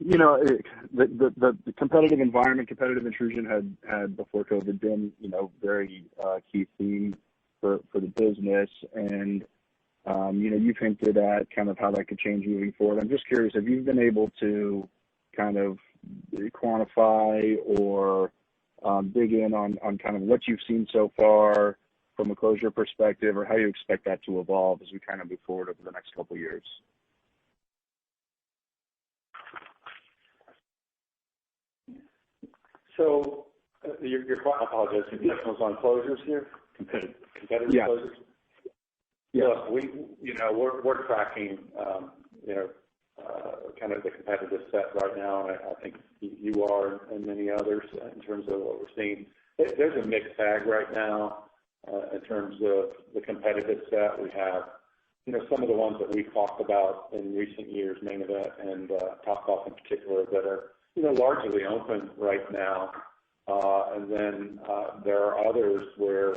the competitive environment, competitive intrusion had before COVID been, very key theme for the business. And, you've hinted at kind of how that could change moving forward. I'm just curious, have you been able to kind of quantify or dig in on kind of what you've seen so far from a closure perspective, or how you expect that to evolve as we kind of move forward over the next couple of years? So, I apologize, your question was on closures here? Competitive closures? Yeah. Look, we're tracking, kind of the competitive set right now, and I think you are and many others in terms of what we're seeing. There's a mixed bag right now in terms of the competitive set. We have, some of the ones that we've talked about in recent years, Main Event and Topgolf in particular, that are, largely open right now. And then there are others where,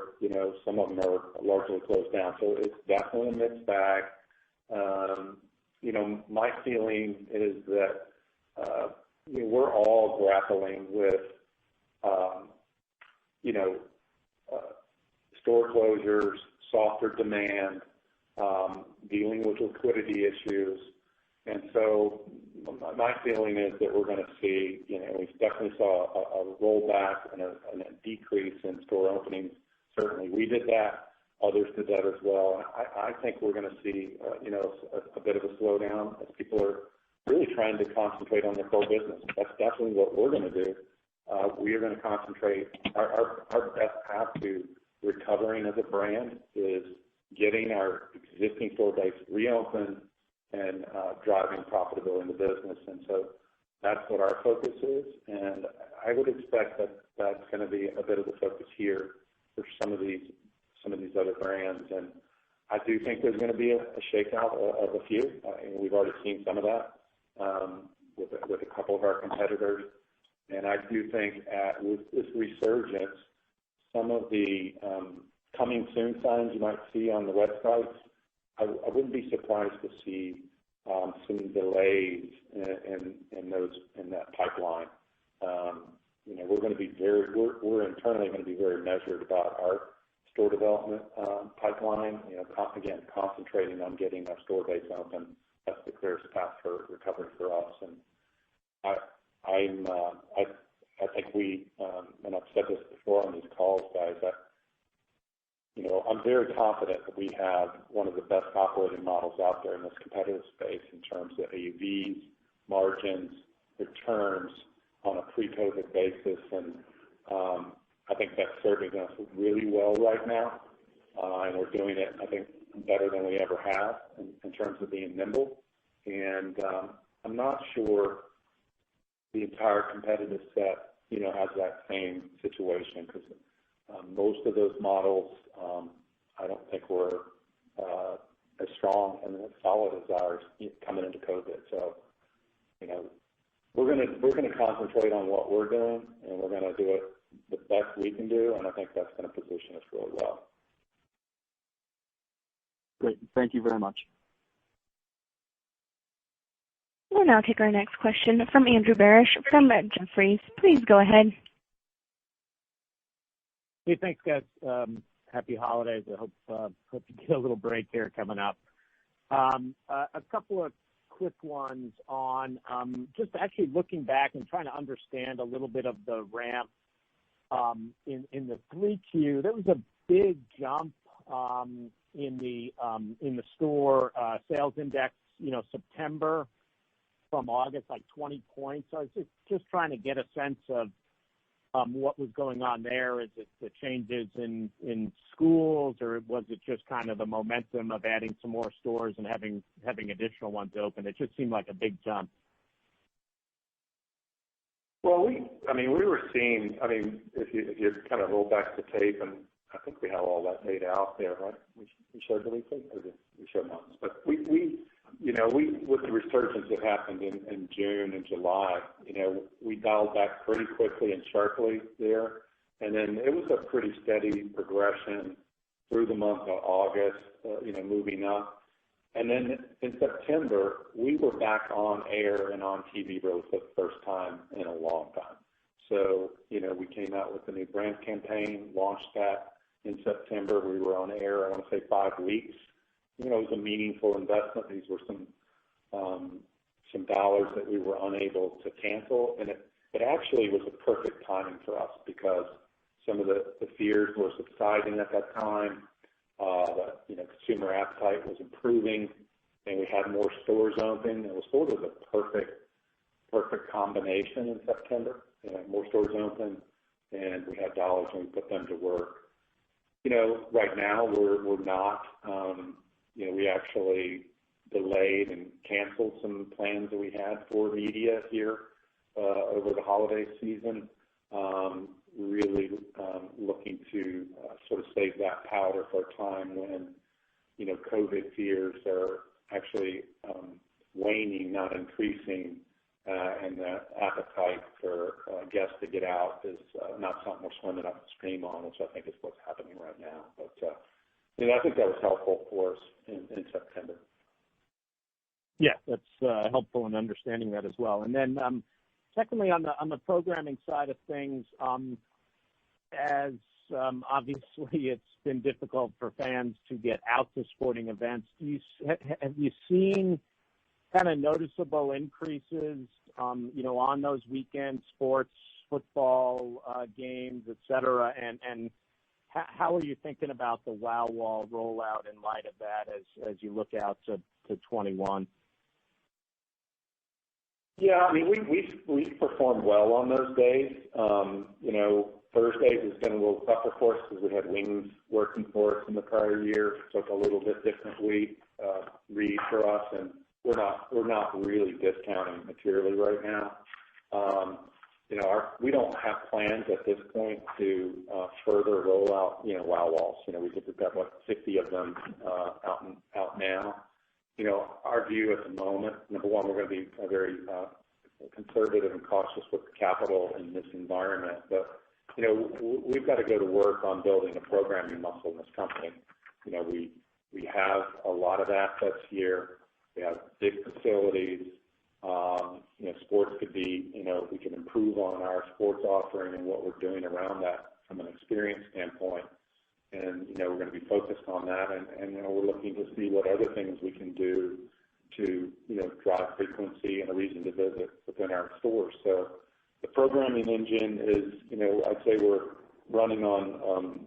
some of them are largely closed down. So it's definitely a mixed bag. My feeling is that, we're all grappling with, store closures, softer demand, dealing with liquidity issues. And so my feeling is that we're going to see, we definitely saw a rollback and a decrease in store openings. Certainly we did that. Others did that as well. I think we're going to see, a bit of a slowdown as people are really trying to concentrate on their core business. That's definitely what we're going to do. We are going to concentrate. Our best path to recovering as a brand is getting our existing store base reopened and driving profitability in the business. And so that's what our focus is. And I would expect that that's going to be a bit of the focus here for some of these other brands. And I do think there's going to be a shakeout of a few. We've already seen some of that with a couple of our competitors. And I do think with this resurgence, some of the coming soon signs you might see on the websites, I wouldn't be surprised to see some delays in that pipeline. We're going to be we're internally going to be very measured about our store development pipeline. Again, concentrating on getting our store base open. That's the clearest path for recovery for us. And I think we, and I've said this before on these calls, guys, that I'm very confident that we have one of the best operating models out there in this competitive space in terms of AUVs, margins, returns on a pre-COVID basis. And I think that's serving us really well right now. And we're doing it, I think, better than we ever have in terms of being nimble. And I'm not sure the entire competitive set, has that same situation, because most of those models, I don't think were as strong and as solid as ours coming into COVID. So, we're going to concentrate on what we're doing, and we're going to do it the best we can do, and I think that's going to position us really well. Great. Thank you very much. We'll now take our next question from Andrew Barish from Jefferies. Please go ahead. Hey, thanks, guys. Happy holidays. I hope you get a little break here coming up. A couple of quick ones on just actually looking back and trying to understand a little bit of the ramp in the 3Q. There was a big jump in the store sales index, September from August, like 20 points. So I was just trying to get a sense of, what was going on there. Is it the changes in schools, or was it just kind of the momentum of adding some more stores and having additional ones open? It just seemed like a big jump. Well, we were seeing, if you kind of roll back the tape, and I think we have all that data out there, right? We showed the weekly, or we showed months. But we with the resurgence that happened in June and July, we dialed back pretty quickly and sharply there. And then it was a pretty steady progression through the month of August, moving up. And then in September, we were back on air and on TV really for the first time in a long time. So, we came out with the new brand campaign, launched that in September. We were on air, I want to say 5 weeks. It was a meaningful investment. These were some dollars that we were unable to cancel. And it actually was a perfect timing for us because some of the fears were subsiding at that time. The consumer appetite was improving, and we had more stores open. It was sort of the perfect combination in September. More stores open, and we had dollars, and we put them to work. Right now we're not. We actually delayed and canceled some plans that we had for media here over the holiday season. Really looking to sort of save that powder for a time when, COVID fears are actually waning, not increasing, and the appetite for guests to get out is not something we're swimming upstream on, which I think is what's happening right now. But I think that was helpful for us in September. Yeah, that's helpful in understanding that as well. And then secondly, on the programming side of things, as obviously it's been difficult for fans to get out to sporting events, have you seen kind of noticeable increases, on those weekend sports, football games, et cetera, and how are you thinking about the Wow Wall rollout in light of that as you look out to 21? Yeah, we performed well on those days. Thursdays has been a little tougher for us because we had wings working for us in the prior year. So it's a little bit different read for us, and we're not really discounting materially right now. We don't have plans at this point to further roll out, Wow Walls. We've got 50 of them out now. Our view at the moment, number one, we're going to be very conservative and cautious with the capital in this environment. But, we've got to go to work on building a programming muscle in this company. We have a lot of assets here. We have big facilities. Sports could be, we can improve on our sports offering and what we're doing around that from an experience standpoint. And, we're going to be focused on that. And we're looking to see what other things we can do to, drive frequency and a reason to visit within our stores. So the programming engine is, I'd say we're running on,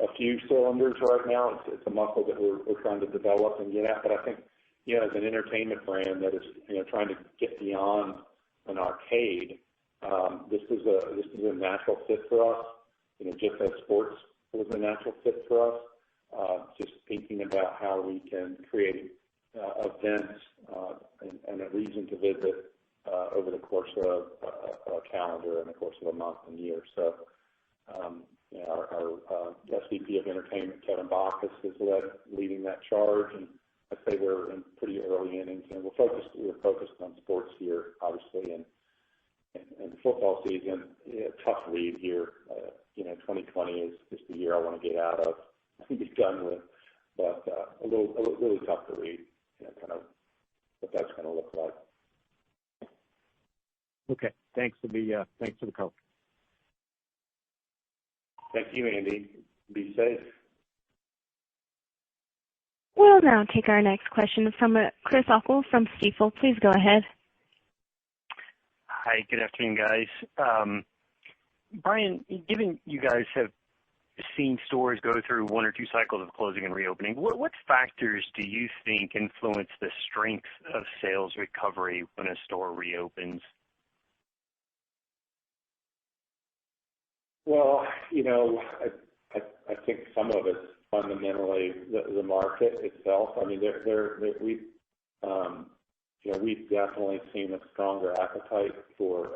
a few cylinders right now. It's a muscle that we're trying to develop and get at. But I think, as an entertainment brand that is, trying to get beyond an arcade, this is a natural fit for us. Just as sports was a natural fit for us. Just thinking about how we can create events and a reason to visit over the course of a calendar and the course of a month and year. So our SVP of Entertainment, Kevin Bacchus, is leading that charge, and I'd say we're in pretty early innings, and we're focused on sports here, obviously, and the football season, tough read here. 2020 is just the year I want to get out of and be done with, but a little really tough to read, kind of what that's going to look like. Okay, thanks for the call. Thank you, Andy. Be safe. We'll now take our next question from Chris O'Cull from Stifel. Please go ahead. Hi, good afternoon, guys. Brian, given you guys have seen stores go through one or two cycles of closing and reopening, what factors do you think influence the strength of sales recovery when a store reopens? Well, I think some of it's fundamentally the market itself. I mean, we've definitely seen a stronger appetite for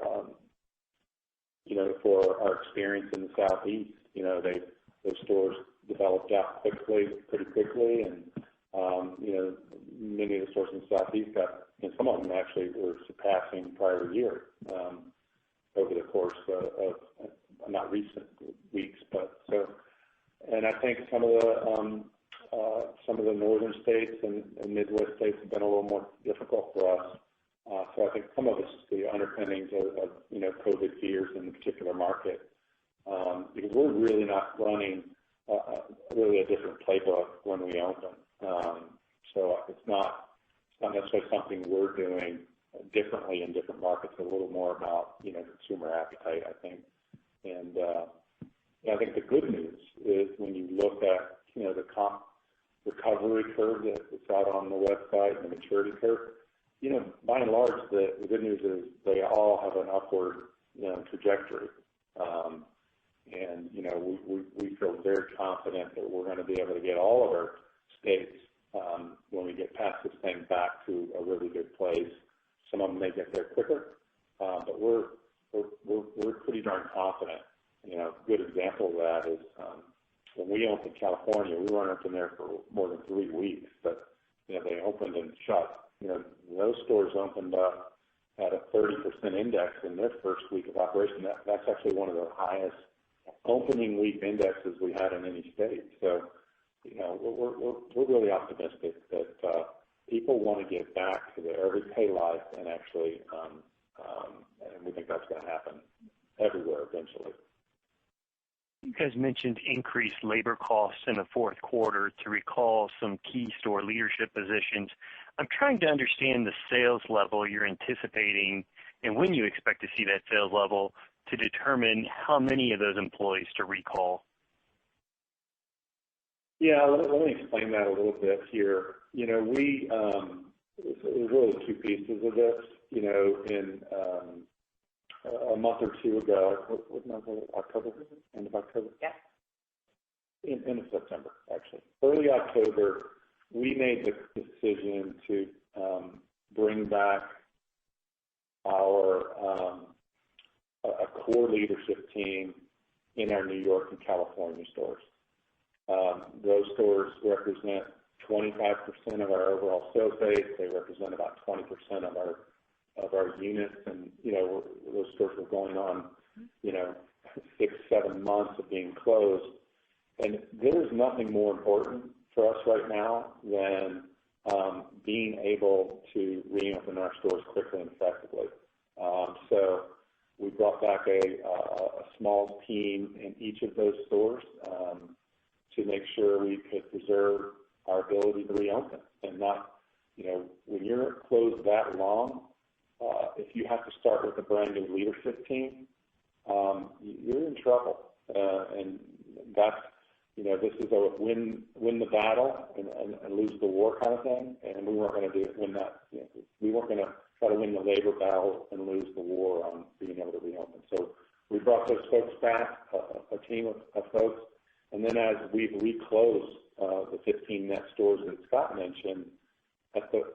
our experience in the Southeast. Those stores developed out pretty quickly, and many of the stores in the Southeast and some of them actually were surpassing prior year over the course of not recent weeks, and I think some of the northern states and Midwest states have been a little more difficult for us. So I think some of it's the underpinnings of COVID fears in the particular market, because we're really not running really a different playbook when we open. So it's not necessarily something we're doing differently in different markets. A little more about consumer appetite, I think. And I think the good news is when you look at the comp recovery curve that's out on the website and the maturity curve, by and large, the good news is they all have an upward trajectory. And we feel very confident that we're going to be able to get all of our states when we get past this thing back to a really good place. Some of them may get there quicker, but we're pretty darn confident. A good example of that is when we opened California, we weren't open there for more than 3 weeks, but they opened and shut. Those stores opened up at a 30% index in their first week of operation. That's actually one of the highest opening week indexes we had in any state. So, we're really optimistic that people want to get back to their everyday life, and actually, and we think that's going to happen everywhere eventually. You guys mentioned increased labor costs in the fourth quarter to recall some key store leadership positions. I'm trying to understand the sales level you're anticipating and when you expect to see that sales level to determine how many of those employees to recall. Yeah, let me explain that a little bit here. There's really two pieces of this. In a month or two ago, what month was it? October? End of October? Yeah. End of September, actually. Early October, we made the decision to bring back our a core leadership team in our New York and California stores. Those stores represent 25% of our overall sales base. They represent about 20% of our units, and those stores were going on 6-7 months of being closed. And there is nothing more important for us right now than being able to reopen our stores quickly and effectively. So we brought back a small team in each of those stores to make sure we could preserve our ability to reopen. And not, when you're closed that long, if you have to start with a brand new leadership team, you're in trouble. And that's, this is a win the battle and lose the war kind of thing. And we weren't going to win that. We weren't going to try to win the labor battle and lose the war on being able to reopen. So we brought those folks back, a team of folks. And then as we've reclosed the 15 net stores that Scott mentioned,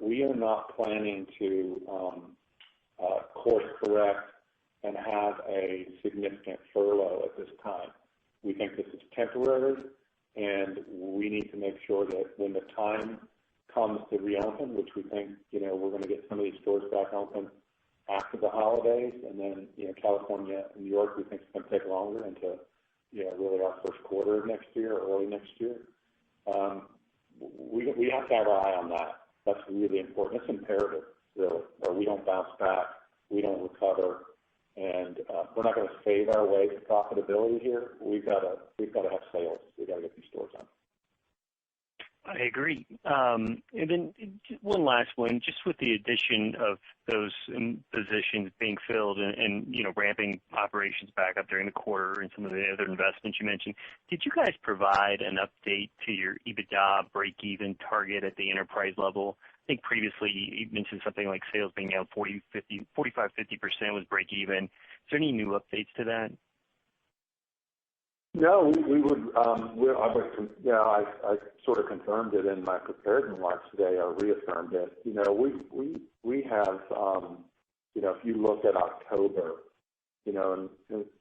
we are not planning to course correct and have a significant furlough at this time. We think this is temporary, and we need to make sure that when the time comes to reopen, which we think, we're going to get some of these stores back open after the holidays, and then, California and New York, we think it's going to take longer into, really our first quarter of next year or early next year. We have to have our eye on that. That's really important. It's imperative, really, or we don't bounce back, we don't recover, and we're not going to save our way to profitability here. We've got to have sales. We've got to get these stores on. I agree. And then one last one, just with the addition of those positions being filled and ramping operations back up during the quarter and some of the other investments you mentioned, did you guys provide an update to your EBITDA break-even target at the enterprise level? I think previously you mentioned something like sales being down 45-50% was break-even. Is there any new updates to that? No, I sort of confirmed it in my prepared remarks today, or reaffirmed it. We have, if you look at October, and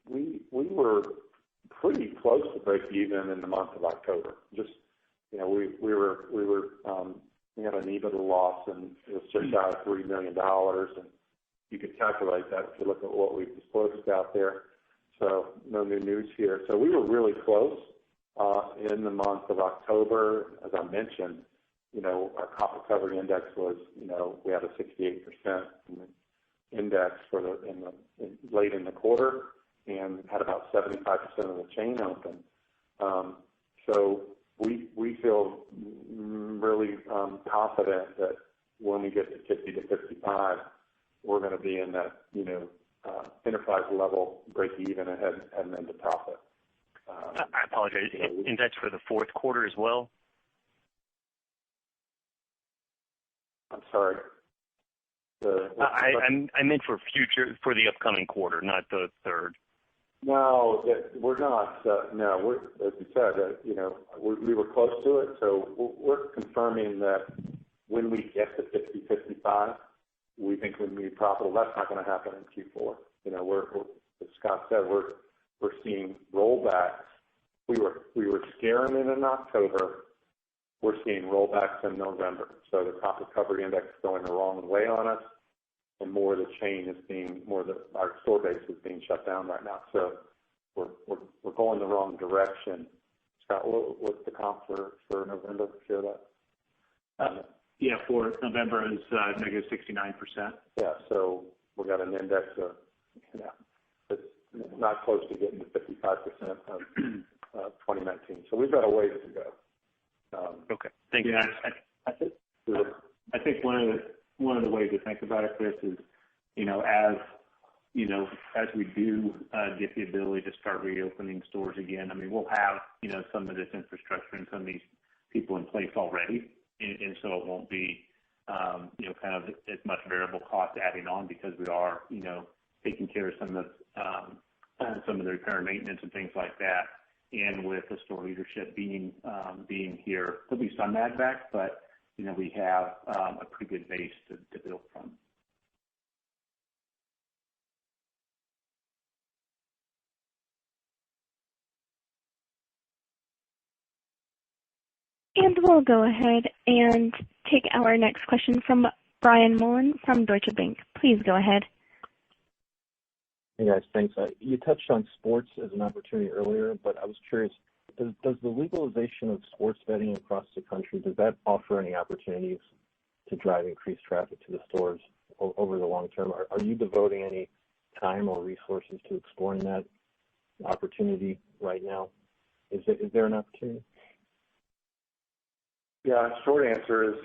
we were pretty close to break even in the month of October. Just, we had an EBITDA loss, and it was just shy of $3 million, and you could calculate that if you look at what we've disclosed out there. So no new news here. So we were really close in the month of October. As I mentioned, our copper recovery index was, we had a 68% index late in the quarter, and had about 75% of the chain open. So we feel really confident that when we get to 50 to 55, we're going to be in that, enterprise level break even and heading into profit. I apologize. Index for the fourth quarter as well? I'm sorry. I meant for the upcoming quarter, not the third. No, we're not. No, as you said, we were close to it. So we're confirming that when we get to 50, 55, we think we'll be profitable. That's not going to happen in Q4. As Scott said, we're seeing rollbacks. We were scaring it in October. We're seeing rollbacks in November. So the copper recovery index is going the wrong way on us, and more of the chain is our store base is being shut down right now. So we're going the wrong direction. Scott, what's the comp for November? Share that. For November is negative 69%. Yeah, so we got an index of, it's not close to getting to 55% of 2019. So we've got a ways to go. Okay, thank you. I think one of the ways to think about it, Chris, is as we do get the ability to start reopening stores again. I mean, we'll have some of this infrastructure and some of these people in place already, and so it won't be kind of as much variable cost adding on, because we are taking care of some of the repair and maintenance and things like that. And with the store leadership being here, there'll be some add back, but we have a pretty good base to build from. And we'll go ahead and take our next question from Brian Mullan from Deutsche Bank. Please go ahead. Hey guys, thanks. You touched on sports as an opportunity earlier, but I was curious, does the legalization of sports betting across the country, does that offer any opportunities to drive increased traffic to the stores over the long term? Are you devoting any time or resources to exploring that opportunity right now? Is there an opportunity? Yeah, short answer is,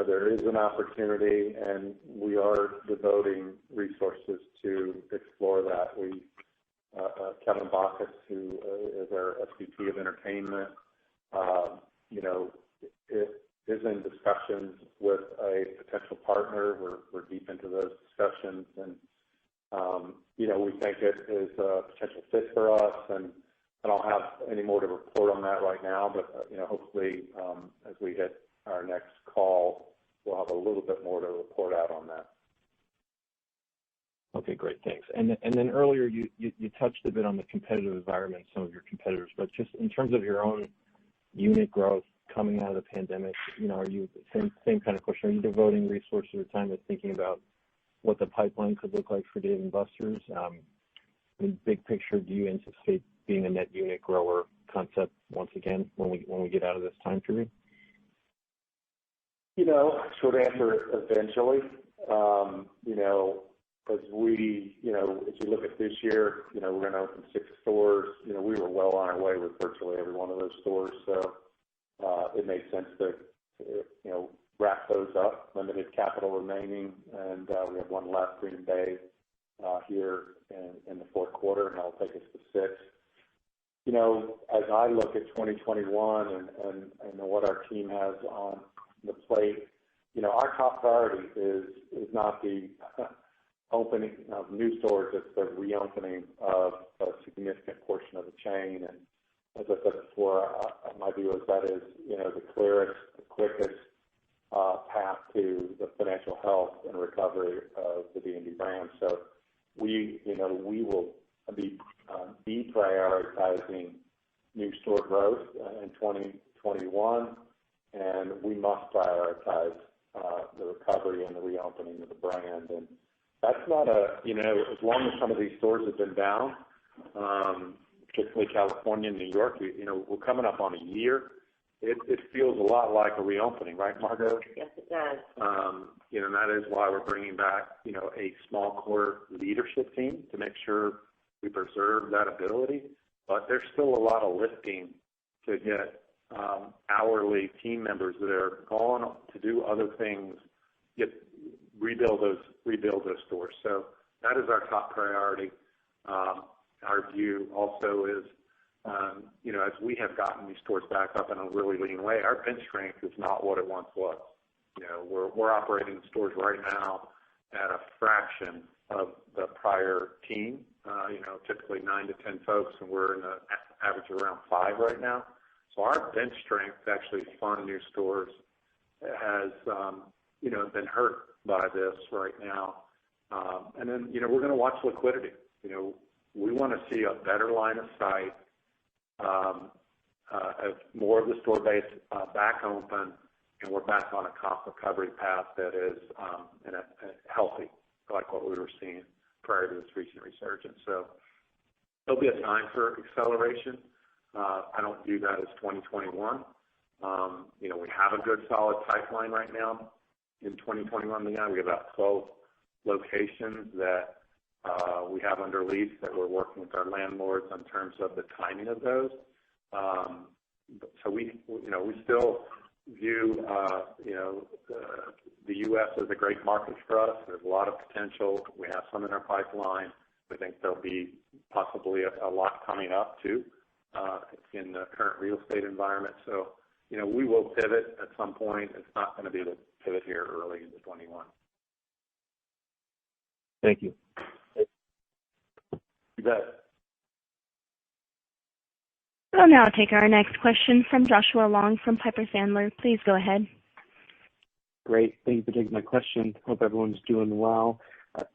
there is an opportunity, and we are devoting resources to explore that. Kevin Bacchus, who is our SVP of Entertainment, is in discussions with a potential partner. We're deep into those discussions, and we think it is a potential fit for us. And I don't have any more to report on that right now, but hopefully as we hit our next call, we'll have a little bit more to report out on that. Okay, great, thanks. And then earlier you touched a bit on the competitive environment, some of your competitors, but just in terms of your own unit growth coming out of the pandemic, are you, same kind of question, are you devoting resources or time to thinking about what the pipeline could look like for Dave & Buster's? In big picture, do you anticipate being a net unit grower concept once again when we get out of this time period? Short answer, eventually. As you look at this year, we're going to open 6 stores. We were well on our way with virtually every one of those stores, so it made sense to wrap those up. Limited capital remaining, and we have one left, Green Bay, here in the fourth quarter, and that'll take us to 6. As I look at 2021 and what our team has on the plate, our top priority is not the opening of new stores, it's the reopening of significant portion of the chain. And as I said before, my view is that is, the clearest, the quickest path to the financial health and recovery of the D&B brand. So we will be deprioritizing new store growth in 2021, and we must prioritize the recovery and the reopening of the brand. And that's not as long as some of these stores have been down, particularly California and New York, we're coming up on a year. It feels a lot like a reopening, right, Margot? Yes, it does. And that is why we're bringing back, a small core leadership team to make sure we preserve that ability. But there's still a lot of lifting to get hourly team members that are going to do other things, rebuild those stores. So that is our top priority. Our view also is, as we have gotten these stores back up in a really lean way, our bench strength is not what it once was. We're operating stores right now at a fraction of the prior team, typically 9 to 10 folks, and we're in an average of around 5 right now. So our bench strength to actually fund new stores has, been hurt by this right now. And then, we're going to watch liquidity. We want to see a better line of sight of more of the store base back open, and we're back on a comp recovery path that is healthy, like what we were seeing prior to this recent resurgence. So there'll be a time for acceleration. I don't view that as 2021. We have a good solid pipeline right now in 2021. We have about 12 locations that we have under lease that we're working with our landlords in terms of the timing of those. So we still view, the U.S. as a great market for us. There's a lot of potential. We have some in our pipeline. We think there'll be possibly a lot coming up too in the current real estate environment. So, we will pivot at some point. It's not going to be the pivot here early into 21. Thank you. You bet. We'll now take our next question from Joshua Long from Piper Sandler. Please go ahead. Great. Thank you for taking my question. Hope everyone's doing well.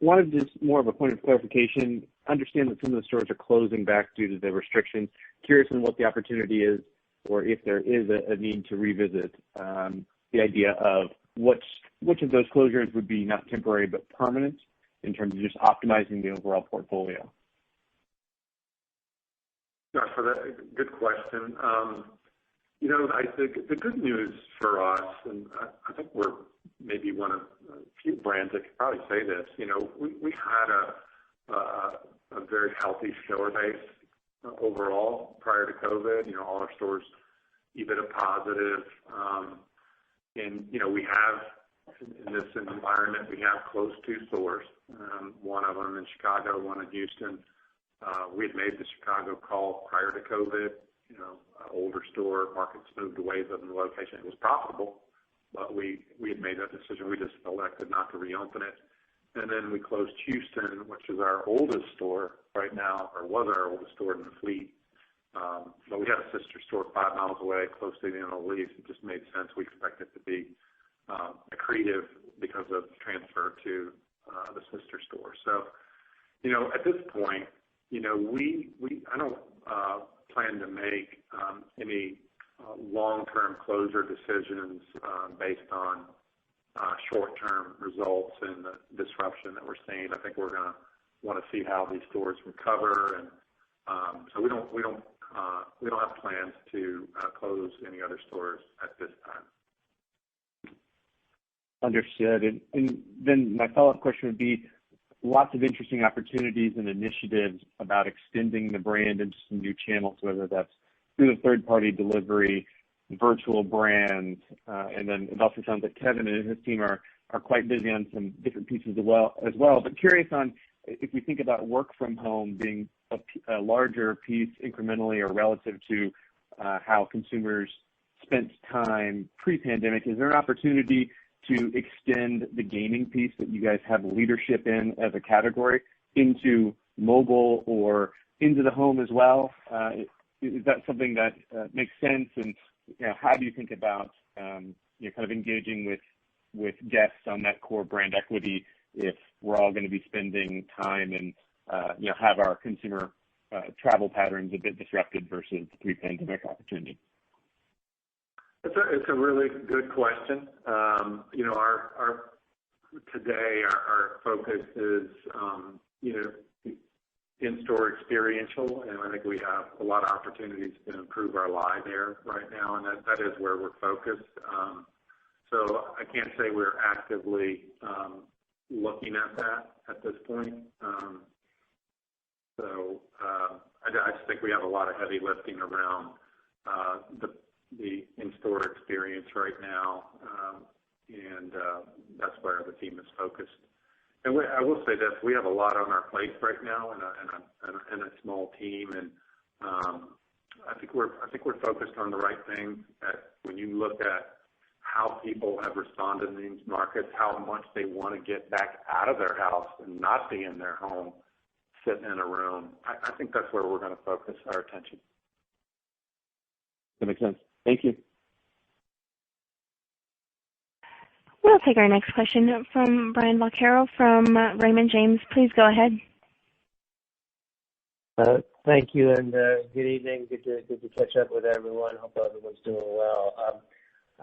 Wanted just more of a point of clarification. Understand that some of the stores are closing back due to the restrictions. Curious on what the opportunity is, or if there is a need to revisit the idea of which of those closures would be not temporary but permanent in terms of just optimizing the overall portfolio. Yeah, so that's a good question. I think the good news for us, and I think we're maybe one of a few brands that could probably say this, we had a very healthy store base overall prior to COVID. All our stores EBITDA positive. And, we have, in this environment, we have closed 2 stores, one of them in Chicago, one in Houston. We had made the Chicago call prior to COVID, older store, markets moved away from the location. It was profitable, but we had made that decision. We just elected not to reopen it. And then we closed Houston, which is our oldest store right now, or was our oldest store in the fleet. But we had a sister store 5 miles away, close to the end of the lease. It just made sense. We expect it to be accretive because of transfer to the sister store. So, at this point, I don't plan to make any long-term closure decisions based on short-term results and the disruption that we're seeing. I think we're going to want to see how these stores recover, and so we don't have plans to close any other stores at this time. Understood. And then my follow-up question would be, lots of interesting opportunities and initiatives about extending the brand into some new channels, whether that's through the third-party delivery, virtual brands, and then it also sounds like Kevin and his team are quite busy on some different pieces as well. But curious on if we think about work from home being a larger piece incrementally or relative to how consumers spent time pre-pandemic, is there an opportunity to extend the gaming piece that you guys have leadership in as a category into mobile or into the home as well? Is that something that makes sense? And how do you think about kind of engaging with guests on that core brand equity if we're all going to be spending time and have our consumer travel patterns a bit disrupted versus the pre-pandemic opportunity? It's a really good question. Today our focus is in-store experiential, and I think we have a lot of opportunities to improve our lie there right now, and that is where we're focused. So I can't say we're actively looking at that at this point. I just think we have a lot of heavy lifting around the in-store experience right now, and that's where the team is focused. And I will say this: we have a lot on our plate right now, and a small team, and I think we're focused on the right things. When you look at how people have responded in these markets, how much they want to get back out of their house and not be in their home, sitting in a room, I think that's where we're going to focus our attention. That makes sense. Thank you. We'll take our next question from Brian Vaccaro from Raymond James. Please go ahead. Thank you, and good evening. Good to catch up with everyone. Hope everyone's doing well.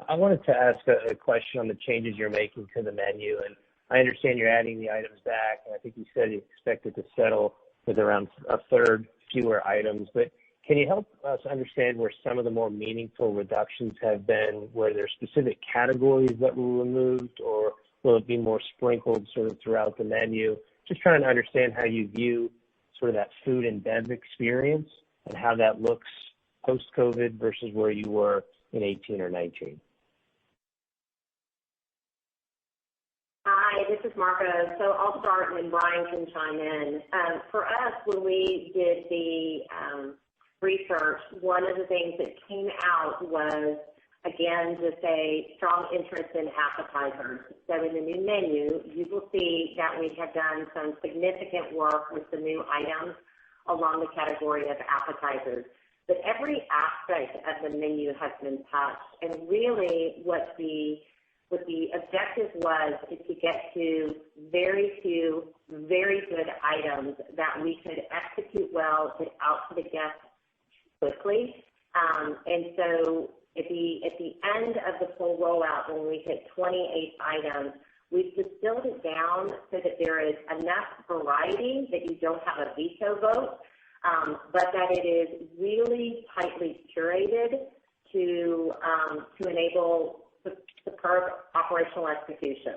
I wanted to ask a question on the changes you're making to the menu, and I understand you're adding the items back, and I think you said you expect it to settle with around a third fewer items. But can you help us understand where some of the more meaningful reductions have been, where there are specific categories that were removed, or will it be more sprinkled sort of throughout the menu? Just trying to understand how you view sort of that food and bev experience and how that looks post-COVID versus where you were in 18 or 19. Hi, this is Marco. So I'll start and then Brian can chime in. For us, when we did the research, one of the things that came out was, again, just a strong interest in appetizers. So in the new menu, you will see that we have done some significant work with the new items along the category of appetizers. But every aspect of the menu has been touched, and really what the objective was is to get to very few, very good items that we could execute well, get out to the guests quickly. And so at the end of the full rollout, when we hit 28 items, we've distilled it down so that there is enough variety that you don't have a veto vote, but that it is really tightly curated to enable superb operational execution.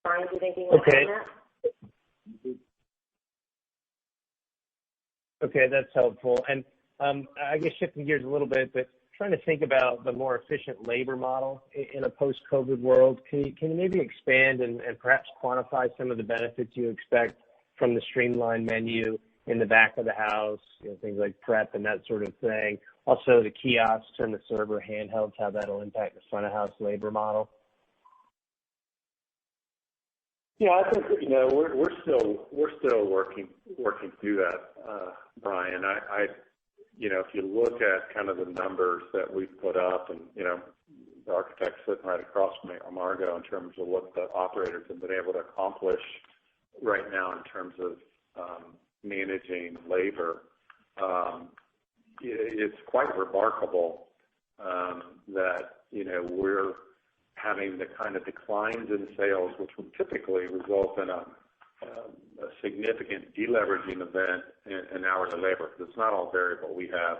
Brian, do you think you want to add that? Okay, that's helpful. And I guess shifting gears a little bit, but trying to think about the more efficient labor model in a post-COVID world. Can you maybe expand and perhaps quantify some of the benefits you expect from the streamlined menu in the back of the house, things like prep and that sort of thing? Also, the kiosks and the server handhelds, how that'll impact the front of house labor model. Yeah, I think we're still working through that, Brian. If you look at kind of the numbers that we've put up, and the architect's sitting right across from me, Margo, in terms of what the operators have been able to accomplish right now in terms of managing labor. It's quite remarkable that we're having the kind of declines in sales, which would typically result in a significant deleveraging event in hours of labor. Because it's not all variable. We have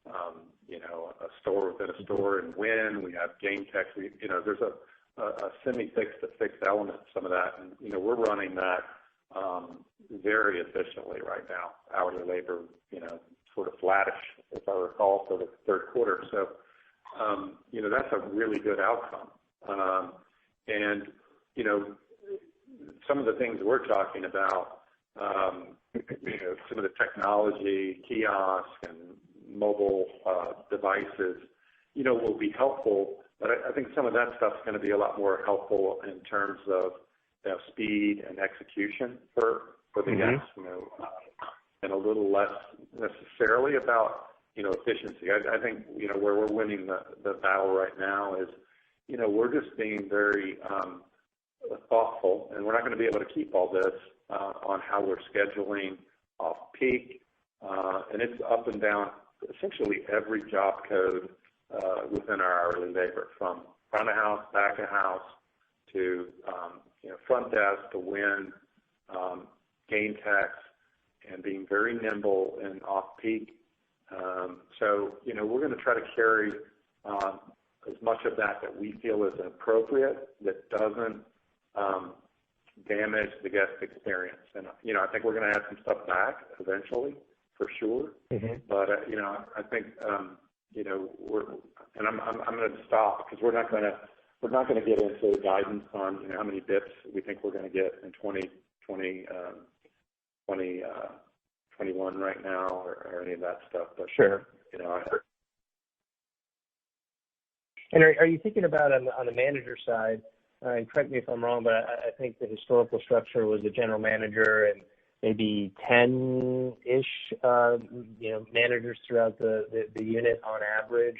a store within a store, and when we have game techs, there's a semi-fixed to fixed element to some of that, and we're running that very efficiently right now. Hours of labor, sort of flattish, if I recall, for the third quarter. So, that's a really good outcome. And some of the things we're talking about, some of the technology, kiosks and mobile devices, will be helpful. But I think some of that stuff's going to be a lot more helpful in terms of speed and execution for for the guests, and a little less necessarily about, efficiency. I think, where we're winning the battle right now is, we're just being very thoughtful, and we're not going to be able to keep all this on how we're scheduling off-peak, and it's up and down essentially every job code within our hourly labor, from front of house, back of house, to front desk, to wind, game techs, and being very nimble and off-peak. So, we're going to try to carry as much of that we feel is appropriate, that doesn't damage the guest experience. And, I think we're going to add some stuff back eventually, for sure. But, I think, and I'm going to stop, because we're not going to get into guidance on, how many bips we think we're going to get in 2021 right now, or any of that stuff. But, sure. And are you thinking about on the manager side, and correct me if I'm wrong, but I think the historical structure was a general manager and maybe 10-ish, managers throughout the unit on average.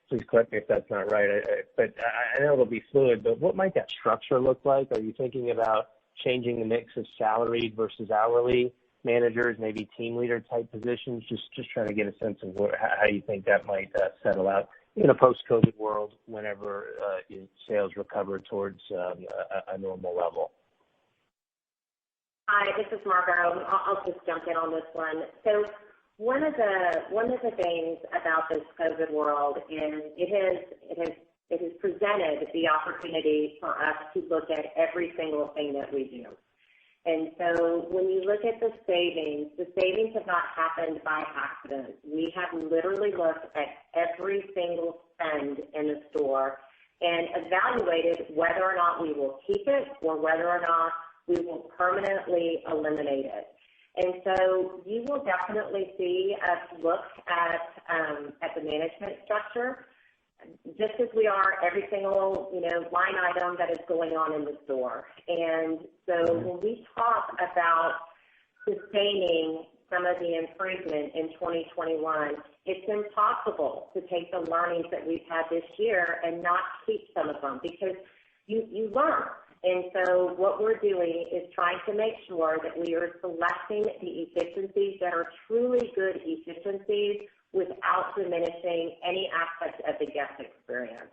Please correct me if that's not right. But I know it'll be fluid, but what might that structure look like? Are you thinking about changing the mix of salaried versus hourly managers, maybe team leader type positions? Just trying to get a sense of how you think that might settle out in a post-COVID world whenever sales recover towards a normal level. Hi, this is Margo. I'll just jump in on this one. So one of the things about this COVID world is it has presented the opportunity for us to look at every single thing that we do. And so when you look at the savings have not happened by accident. We have literally looked at every single spend in the store and evaluated whether or not we will keep it or whether or not we will permanently eliminate it. And so you will definitely see us look at the management structure, just as we are every single, line item that is going on in the store. And so when we talk about sustaining some of the improvement in 2021, it's impossible to take the learnings that we've had this year and not keep some of them, because you learn. And so what we're doing is trying to make sure that we are selecting the efficiencies that are truly good efficiencies without diminishing any aspect of the guest experience.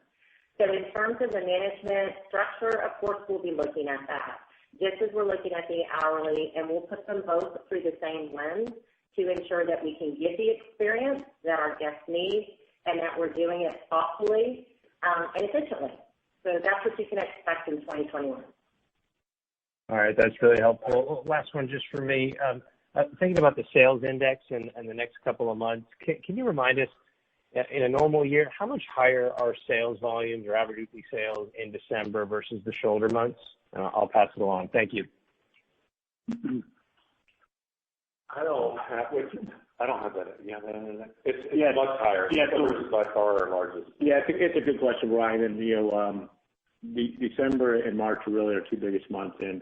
So in terms of the management structure, of course, we'll be looking at that, just as we're looking at the hourly, and we'll put them both through the same lens to ensure that we can give the experience that our guests need and that we're doing it thoughtfully and efficiently. So that's what you can expect in 2021. All right, that's really helpful. Last one just for me. Thinking about the sales index and the next couple of months, can you remind us, in a normal year, how much higher are sales volumes or average weekly sales in December versus the shoulder months? I'll pass it along. Thank you. I don't have that. You have that? It's much higher. Yeah, it's by far our largest. Yeah, it's a good question, Brian. And December and March really are two biggest months. And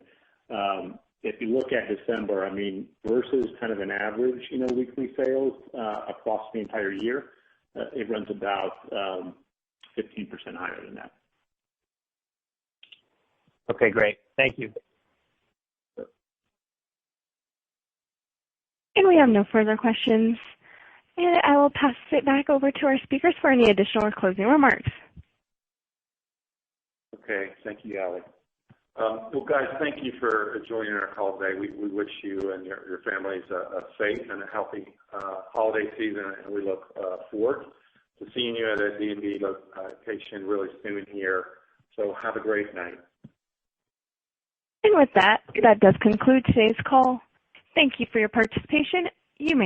if you look at December, versus kind of an average, weekly sales across the entire year, it runs about 15% higher than that. Okay, great. Thank you. And we have no further questions. And I will pass it back over to our speakers for any additional or closing remarks. Okay, thank you, Allie. Well, guys, thank you for joining our call today. We wish you and your families a safe and a healthy holiday season, and we look forward to seeing you at a D&B location really soon here. So have a great night. And with that does conclude today's call. Thank you for your participation. You may